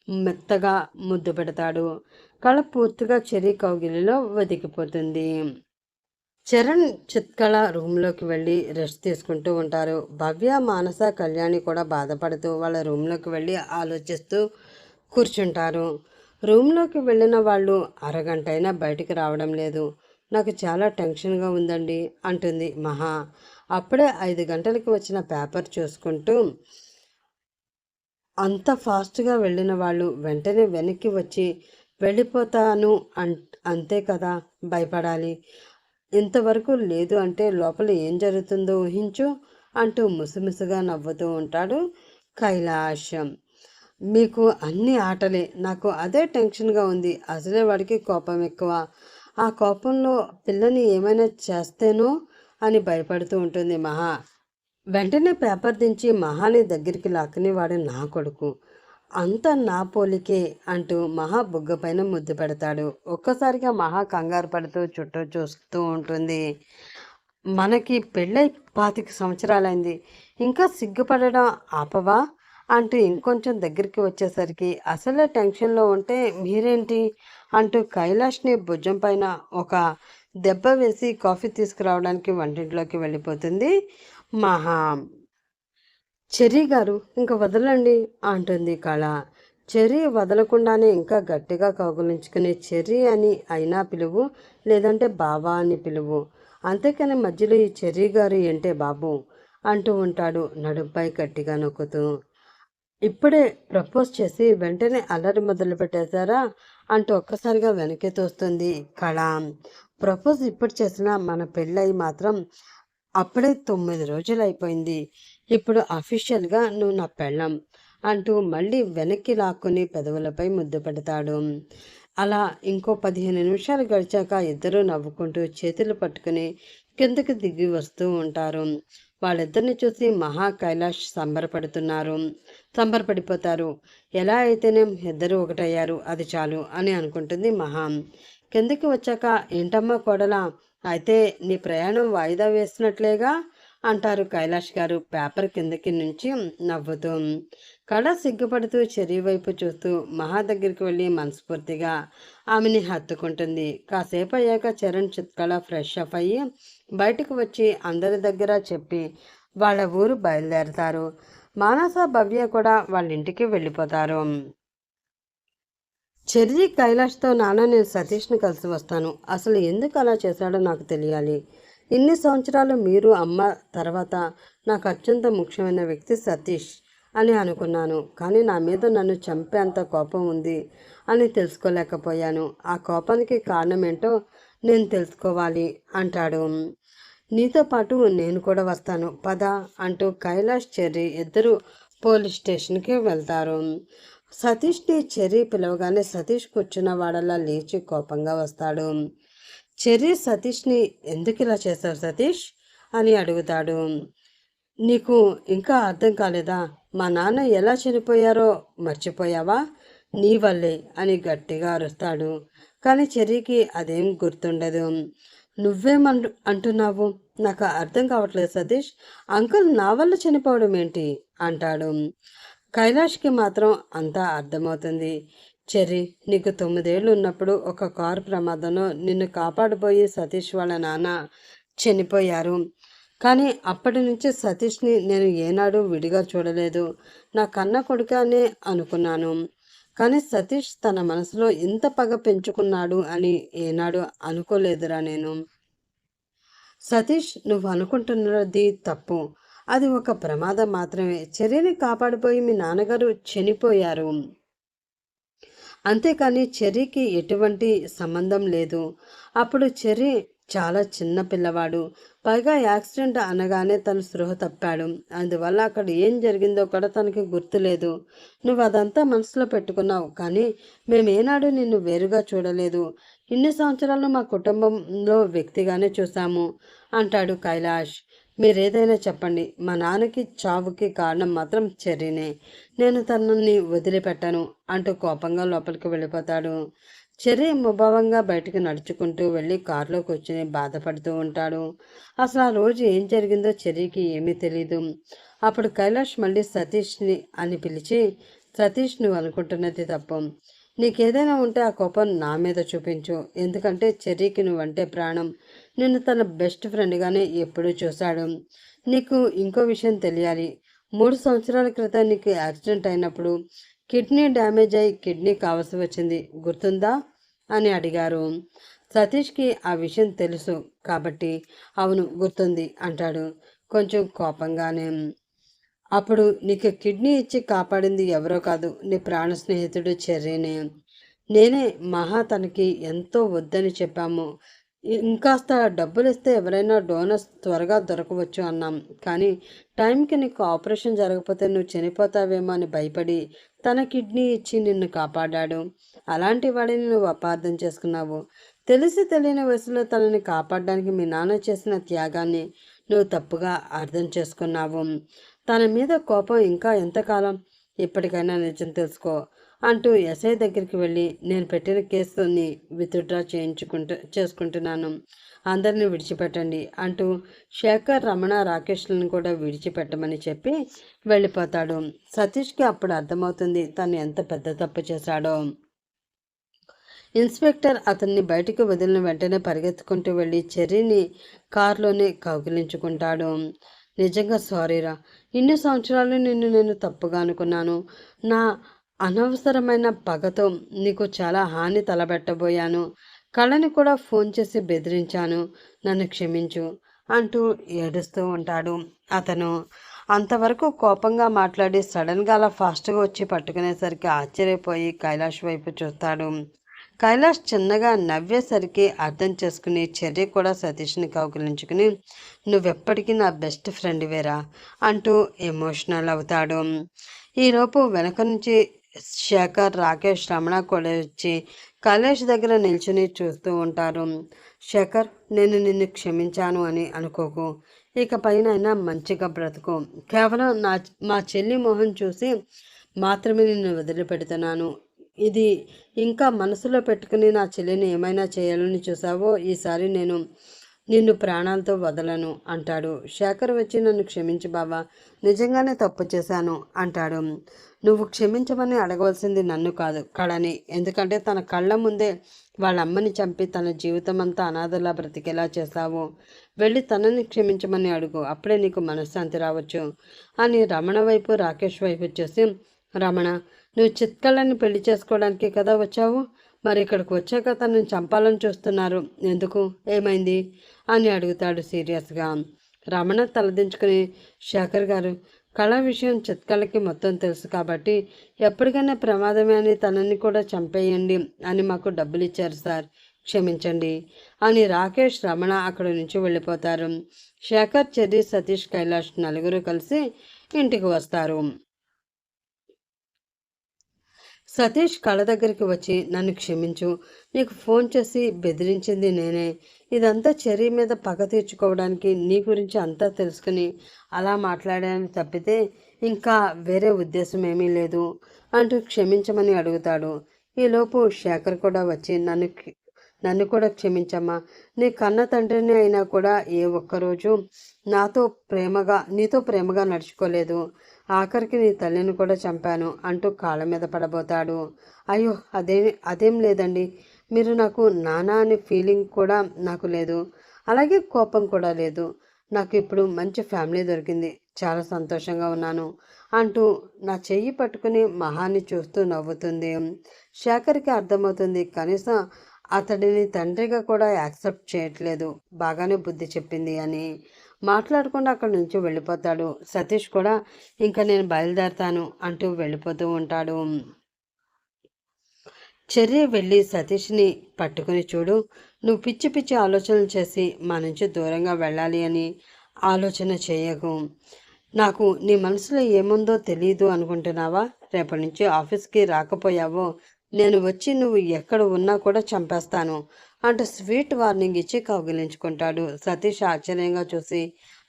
మెత్తగా ముద్దు పెడతాడు. కళ పూర్తిగా చెర్రీ కౌగిలిలో వెతికిపోతుంది. చరణ్, చిత్కళ రూమ్లోకి వెళ్ళి రెస్ట్ తీసుకుంటూ ఉంటారు. భవ్య, మానస, కళ్యాణి కూడా బాధపడుతూ వాళ్ళ రూమ్లోకి వెళ్ళి ఆలోచిస్తూ కూర్చుంటారు. రూమ్లోకి వెళ్ళిన వాళ్ళు అరగంట అయినా బయటికి రావడం లేదు. నాకు చాలా టెన్షన్గా ఉందండి అంటుంది మహా. అప్పుడే 5 గంటలకి వచ్చిన పేపర్ చూసుకుంటూ, అంత ఫాస్ట్గా వెళ్ళిన వాళ్ళు వెంటనే వెనక్కి వచ్చి వెళ్ళిపోతాను అంతే కదా, భయపడాలి. ఇంతవరకు లేదు అంటే లోపల ఏం జరుగుతుందో ఊహించు అంటూ ముసిముసిగా నవ్వుతూ ఉంటాడు కైలాషం. మీకు అన్ని ఆటలే, నాకు అదే టెన్షన్గా ఉంది. అసలే వాడికి కోపం ఎక్కువ. ఆ కోపంలో పిల్లని ఏమైనా చేస్తేనో అని భయపడుతూ ఉంటుంది మహా. వెంటనే పేపర్ దించి మహాని దగ్గరికి లాక్కుని, వాడు నా కొడుకు, అంత నా పోలికే అంటూ మహా బుగ్గ పైన ముద్దు పెడతాడు. ఒక్కసారిగా మహా కంగారు పడుతూ చుట్టూ చూస్తూ ఉంటుంది. మనకి పెళ్ళై 25 సంవత్సరాలైంది, ఇంకా సిగ్గుపడడం ఆపవా అంటూ ఇంకొంచెం దగ్గరికి వచ్చేసరికి, అసలే టెన్షన్లో ఉంటే మీరేంటి అంటూ కైలాష్ని భుజం పైన ఒక దెబ్బ వేసి కాఫీ తీసుకురావడానికి వంటింట్లోకి వెళ్ళిపోతుంది మహా. చెర్రీ గారు, ఇంక వదలండి అంటుంది కళ. చెర్రీ వదలకుండానే ఇంకా గట్టిగా కౌగులించుకుని, చెర్రీ అని అయినా పిలువు, లేదంటే బావా అని పిలువు, అంతేకాని మధ్యలో ఈ చెర్రీ గారు ఏంటే బాబు అంటూ ఉంటాడు నడుంపై గట్టిగా నొక్కుతూ. ఇప్పుడే ప్రపోజ్ చేసి వెంటనే అల్లరి మొదలు పెట్టేశారా అంటూ ఒక్కసారిగా వెనక్కి తోస్తుంది కళ. ప్రపోజ్ ఇప్పుడు చేసినా మన పెళ్ళయి మాత్రం అప్పుడే 9 రోజులు అయిపోయింది. ఇప్పుడు అఫీషియల్గా నువ్వు నా పెళ్ళం అంటూ మళ్ళీ వెనక్కి లాక్కుని పెదవులపై ముద్దు పెడతాడు. అలా ఇంకో 15 నిమిషాలు గడిచాక ఇద్దరూ నవ్వుకుంటూ చేతులు పట్టుకుని కిందకి దిగి వస్తూ ఉంటారు. వాళ్ళిద్దరిని చూసి మహా, కైలాష్ సంబరపడిపోతారు. ఎలా అయితేనే ఇద్దరు ఒకటయ్యారు, అది చాలు అని అనుకుంటుంది మహా. కిందకి వచ్చాక, ఏంటమ్మా కోడలా, అయితే నీ ప్రయాణం వాయిదా వేసినట్లేగా అంటారు కైలాష్ గారు పేపర్ కిందకి నుంచి నవ్వుతూ. కళ సిగ్గుపడుతూ చెర్రీ వైపు చూస్తూ మహా దగ్గరికి వెళ్ళి మనస్ఫూర్తిగా ఆమెని హత్తుకుంటుంది. కాసేపు అయ్యాక చరణ్, చిత్కళ ఫ్రెష్ అప్ అయ్యి బయటకు వచ్చి అందరి దగ్గర చెప్పి వాళ్ళ ఊరు బయలుదేరతారు. మానస, భవ్య కూడా వాళ్ళ ఇంటికి వెళ్ళిపోతారు. చెర్రీ కైలాష్తో, నాన్న నేను సతీష్ని కలిసి వస్తాను, అసలు ఎందుకు అలా చేశాడో నాకు తెలియాలి. ఇన్ని సంవత్సరాలు మీరు అమ్మ తర్వాత నాకు అత్యంత ముఖ్యమైన వ్యక్తి సతీష్ అని అనుకున్నాను, కానీ నా మీద నన్ను చంపేంత కోపం ఉంది అని తెలుసుకోలేకపోయాను. ఆ కోపానికి కారణం ఏంటో నేను తెలుసుకోవాలి అంటాడు. నీతో పాటు నేను కూడా వస్తాను పద అంటూ కైలాష్, చెర్రీ ఇద్దరు పోలీస్ స్టేషన్కి వెళ్తారు. సతీష్ని చెర్రీ పిలవగానే సతీష్ కూర్చున్న వాడల్లా లేచి కోపంగా వస్తాడు. చెర్రీ సతీష్ని, ఎందుకు ఇలా చేశావు సతీష్ అని అడుగుతాడు. నీకు ఇంకా అర్థం కాలేదా? మా నాన్న ఎలా చనిపోయారో మర్చిపోయావా? నీ వల్లే అని గట్టిగా అరుస్తాడు. కానీ చెర్రీకి అదేం గుర్తుండదు. అంటున్నావు? నాకు అర్థం కావట్లేదు సతీష్. అంకుల్ నా వల్ల చనిపోవడం ఏంటి అంటాడు. కైలాష్కి మాత్రం అంతా అర్థమవుతుంది. చెర్రీ, నీకు 9 ఏళ్ళు ఉన్నప్పుడు ఒక కారు ప్రమాదంలో నిన్ను కాపాడబోయి సతీష్ వాళ్ళ నాన్న చనిపోయారు. కానీ అప్పటి నుంచి సతీష్ని నేను ఏనాడు విడిగా చూడలేదు. నా కన్న కొడుకనే అనుకున్నాను. కానీ సతీష్ తన మనసులో ఇంత పగ పెంచుకున్నాడు అని ఏనాడు అనుకోలేదురా నేను. సతీష్, నువ్వు అనుకుంటున్నది తప్పు. అది ఒక ప్రమాదం మాత్రమే. చెర్రీని కాపాడిపోయి మీ నాన్నగారు చనిపోయారు, అంతేకాని చెర్రీకి ఎటువంటి సంబంధం లేదు. అప్పుడు చెర్రీ చాలా చిన్న పిల్లవాడు. పైగా యాక్సిడెంట్ అనగానే తను స్పృహ తప్పాడు. అందువల్ల అక్కడ ఏం జరిగిందో కూడా తనకి గుర్తులేదు. నువ్వు అదంతా మనసులో పెట్టుకున్నావు, కానీ మేమేనాడు నిన్ను వేరుగా చూడలేదు. ఇన్ని సంవత్సరాలు మా కుటుంబంలో వ్యక్తిగానే చూసాము అంటాడు కైలాష్. మీరేదైనా చెప్పండి, మా నాన్నకి చావుకి కారణం మాత్రం చెర్రీనే. నేను తనని వదిలిపెట్టాను అంటూ కోపంగా లోపలికి వెళ్ళిపోతాడు. చెర్రీ ముభావంగా బయటికి నడుచుకుంటూ వెళ్ళి కారులో కూర్చుని బాధపడుతూ ఉంటాడు. అసలు ఆ రోజు ఏం జరిగిందో చెర్రీకి ఏమీ తెలీదు. అప్పుడు కైలాష్ మళ్ళీ సతీష్ని అని పిలిచి, సతీష్, నువ్వు అనుకుంటున్నది తప్పు. నీకేదైనా ఉంటే ఆ కోపం నా మీద చూపించు. ఎందుకంటే చెర్రీకి నువ్వంటే ప్రాణం. నిన్ను తన బెస్ట్ ఫ్రెండ్గానే ఎప్పుడూ చూశాడు. నీకు ఇంకో విషయం తెలియాలి. 3 సంవత్సరాల క్రితం నీకు యాక్సిడెంట్ అయినప్పుడు కిడ్నీ డ్యామేజ్ అయి కిడ్నీ కావాల్సి వచ్చింది, గుర్తుందా అని అడిగారు. సతీష్కి ఆ విషయం తెలుసు కాబట్టి అవును గుర్తుంది అంటాడు కొంచెం కోపంగానే. అప్పుడు నీకు కిడ్నీ ఇచ్చి కాపాడింది ఎవరో కాదు, నీ ప్రాణ స్నేహితుడు చెర్రీనే. నేనే మహా తనకి ఎంతో వద్దని చెప్పాము. ఇంకాస్త డబ్బులు ఇస్తే ఎవరైనా డోనర్స్ త్వరగా దొరకవచ్చు అన్నాం. కానీ టైంకి నీకు ఆపరేషన్ జరగకపోతే నువ్వు చనిపోతావేమో అని భయపడి తన కిడ్నీ ఇచ్చి నిన్ను కాపాడాడు. అలాంటి వాడిని నువ్వు అపార్థం చేసుకున్నావు. తెలిసి తెలియని వయసులో తనని కాపాడడానికి మీ నాన్న చేసిన త్యాగాన్ని నువ్వు తప్పుగా అర్థం చేసుకున్నావు. తన మీద కోపం ఇంకా ఎంతకాలం? ఇప్పటికైనా నిజం తెలుసుకో అంటూ ఎస్ఐ దగ్గరికి వెళ్ళి నేను పెట్టిన కేసుని విత్డ్రా చేసుకుంటున్నాను, అందరినీ విడిచిపెట్టండి అంటూ శేఖర్, రమణ, రాకేష్లను కూడా విడిచిపెట్టమని చెప్పి వెళ్ళిపోతాడు. సతీష్కి అప్పుడు అర్థమవుతుంది తను ఎంత పెద్ద తప్పు చేశాడో. ఇన్స్పెక్టర్ అతన్ని బయటికి వదిలిన వెంటనే పరిగెత్తుకుంటూ వెళ్ళి చెర్రీని కారులోనే కౌగిలించుకుంటాడు. నిజంగా సారీరా, ఇన్ని సంవత్సరాలు నిన్ను నేను తప్పుగా అనుకున్నాను. నా అనవసరమైన పగతో నీకు చాలా హాని తలబెట్టబోయాను. కళని కూడా ఫోన్ చేసి బెదిరించాను, నన్ను క్షమించు అంటూ ఏడుస్తూ ఉంటాడు. అతను అంతవరకు కోపంగా మాట్లాడి సడన్గా అలా ఫాస్ట్గా వచ్చి పట్టుకునేసరికి ఆశ్చర్యపోయి కైలాష్ వైపు చూస్తాడు. కైలాష్ చిన్నగా నవ్వేసరికి అర్థం చేసుకుని చెర్రీ కూడా సతీష్ని కౌగిలించుకుని నువ్వెప్పటికీ నా బెస్ట్ ఫ్రెండ్ వేరా అంటూ ఎమోషనల్ అవుతాడు. ఈలోపు వెనక నుంచి శేఖర్, రాకేష్, రమణ కూడా వచ్చి కైలాష్ దగ్గర నిల్చుని చూస్తూ ఉంటారు. శేఖర్, నేను నిన్ను క్షమించాను అని అనుకోకు. ఇక పైన మంచిగా బ్రతుకు. కేవలం మా చెల్లి మొహం చూసి మాత్రమే నిన్ను వదిలిపెడుతున్నాను. ఇది ఇంకా మనసులో పెట్టుకుని నా చెల్లిని ఏమైనా చేయాలని చూసావో ఈసారి నేను నిన్ను ప్రాణాలతో వదలను అంటాడు. శేఖర్ వచ్చి నన్ను క్షమించు బావా, నిజంగానే తప్పు చేశాను అంటాడు. నువ్వు క్షమించమని అడగవలసింది నన్ను కాదు, కళని. ఎందుకంటే తన కళ్ళ ముందే వాళ్ళ అమ్మని చంపి తన జీవితం అంతా అనాథలా బ్రతికేలా చేశావు. వెళ్ళి తనని క్షమించమని అడుగు, అప్పుడే నీకు మనశ్శాంతి రావచ్చు అని రమణ వైపు, రాకేష్ వైపు చూసి, రమణ, నువ్వు చిత్కళ్ళని పెళ్లి చేసుకోవడానికి కదా వచ్చావు, మరి ఇక్కడికి వచ్చాక తనని చంపాలని చూస్తున్నారు, ఎందుకు, ఏమైంది అని అడుగుతాడు సీరియస్గా. రమణ తలదించుకుని, శేఖర్ గారు, కళ విషయం చిత్కళకి మొత్తం తెలుసు కాబట్టి ఎప్పటికైనా ప్రమాదమే అని తనని కూడా చంపేయండి అని మాకు డబ్బులు ఇచ్చారు సార్, క్షమించండి అని రాకేష్, రమణ అక్కడి నుంచి వెళ్ళిపోతారు. శేఖర్, చెర్రీ, సతీష్, కైలాష్ నలుగురు కలిసి ఇంటికి వస్తారు. సతీష్ కళ దగ్గరికి వచ్చి నన్ను క్షమించు, నీకు ఫోన్ చేసి బెదిరించింది నేనే. ఇదంతా చెర్రీ మీద పగ తీర్చుకోవడానికి నీ గురించి అంతా తెలుసుకుని అలా మాట్లాడానని తప్పితే ఇంకా వేరే ఉద్దేశం ఏమీ లేదు అంటూ క్షమించమని అడుగుతాడు. ఈలోపు శేఖర్ కూడా వచ్చి నన్ను కూడా క్షమించమ్మా, నీ కన్న తండ్రిని అయినా కూడా ఏ ఒక్కరోజు నీతో ప్రేమగా నడుచుకోలేదు. ఆఖరికి నీ తల్లిని కూడా చంపాను అంటూ కాళ్ళ మీద పడబోతాడు. అయ్యో, అదేం లేదండి, మీరు నాకు నాన్న అనే ఫీలింగ్ కూడా నాకు లేదు, అలాగే కోపం కూడా లేదు. నాకు ఇప్పుడు మంచి ఫ్యామిలీ దొరికింది, చాలా సంతోషంగా ఉన్నాను అంటూ నా చెయ్యి పట్టుకుని మహాన్ని చూస్తూ నవ్వుతుంది. శేఖర్కి అర్థమవుతుంది కనీసం అతడిని తండ్రిగా కూడా యాక్సెప్ట్ చేయట్లేదు, బాగానే బుద్ధి చెప్పింది అని. మాట్లాడకుండా అక్కడి నుంచి వెళ్ళిపోతాడు. సతీష్ కూడా ఇంకా నేను బయలుదేరతాను అంటూ వెళ్ళిపోతూ ఉంటాడు. చెర్రీ వెళ్ళి సతీష్ని పట్టుకుని, చూడు, నువ్వు పిచ్చి పిచ్చి ఆలోచనలు చేసి మా నుంచి దూరంగా వెళ్ళాలి అని ఆలోచన చేయకు. నాకు నీ మనసులో ఏముందో తెలియదు అనుకుంటున్నావా? రేపటి నుంచి ఆఫీస్కి రాకపోయావో నేను వచ్చి నువ్వు ఎక్కడ ఉన్నా కూడా చంపేస్తాను అంటూ స్వీట్ వార్నింగ్ ఇచ్చి కౌగిలించుకుంటాడు. సతీష్ ఆశ్చర్యంగా చూసి,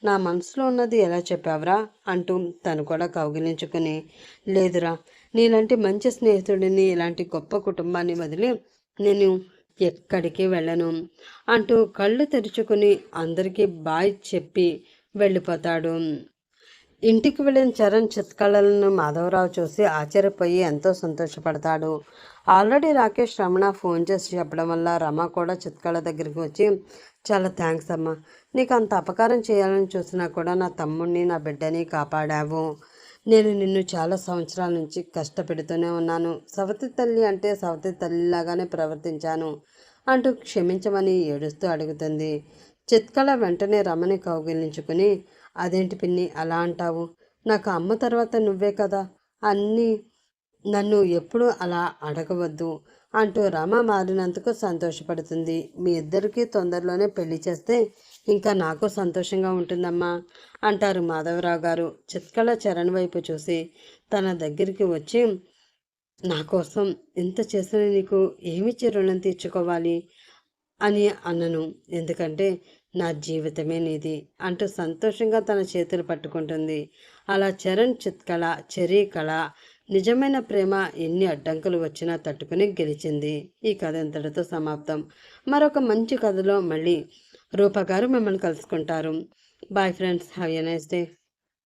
నా మనసులో ఉన్నది ఎలా చెప్పావురా అంటూ తను కూడా కౌగిలించుకుని, లేదురా, నీలాంటి మంచి స్నేహితుడిని, ఇలాంటి గొప్ప కుటుంబాన్ని వదిలి నేను ఎక్కడికి వెళ్ళను అంటూ కళ్ళు తెరుచుకుని అందరికీ బాయ్ చెప్పి వెళ్ళిపోతాడు. ఇంటికి వెళ్ళిన చరణ్ చిత్కళలను మాధవరావు చూసి ఆశ్చర్యపోయి ఎంతో సంతోషపడతాడు. ఆల్రెడీ రాకేష్ రమణ ఫోన్ చేసి చెప్పడం వల్ల రమ కూడా చిత్కళ దగ్గరికి వచ్చి, చాలా థ్యాంక్స్ అమ్మా, నీకు అంత అపకారం చేయాలని చూసినా కూడా నా తమ్ముడిని నా బిడ్డని కాపాడావు. నేను నిన్ను చాలా సంవత్సరాల నుంచి కష్టపెడుతూనే ఉన్నాను. సవతి తల్లి అంటే సవతి తల్లిలాగానే ప్రవర్తించాను అంటూ క్షమించమని ఏడుస్తూ అడుగుతుంది. చిత్కళ వెంటనే రమని కౌగిలించుకుని, అదేంటి పిన్ని అలా అంటావు, నాకు అమ్మ తర్వాత నువ్వే కదా, అన్నీ నన్ను ఎప్పుడూ అలా అడగవద్దు అంటూ రమ మారినందుకు సంతోషపడుతుంది. మీ ఇద్దరికీ తొందరలోనే పెళ్లి చేస్తే ఇంకా నాకు సంతోషంగా ఉంటుందమ్మా అంటారు మాధవరావు గారు. చిత్కళ చరణ్ వైపు చూసి తన దగ్గరికి వచ్చి, నా కోసం ఇంత చేసిన నీకు ఏమిచ్చి రుణం తీర్చుకోవాలి అని అన్నను, ఎందుకంటే నా జీవితమే నీది అంటూ సంతోషంగా తన చేతులు పట్టుకుంటుంది. అలా చరణ్ చిత్కళ చెరీ కళ నిజమైన ప్రేమ ఎన్ని అడ్డంకులు వచ్చినా తట్టుకుని గెలిచింది. ఈ కథ ఇంతటితో సమాప్తం. మరొక మంచి కథలో మళ్ళీ రూప గారు మిమ్మల్ని కలుసుకుంటారు. Bye friends, have a nice day.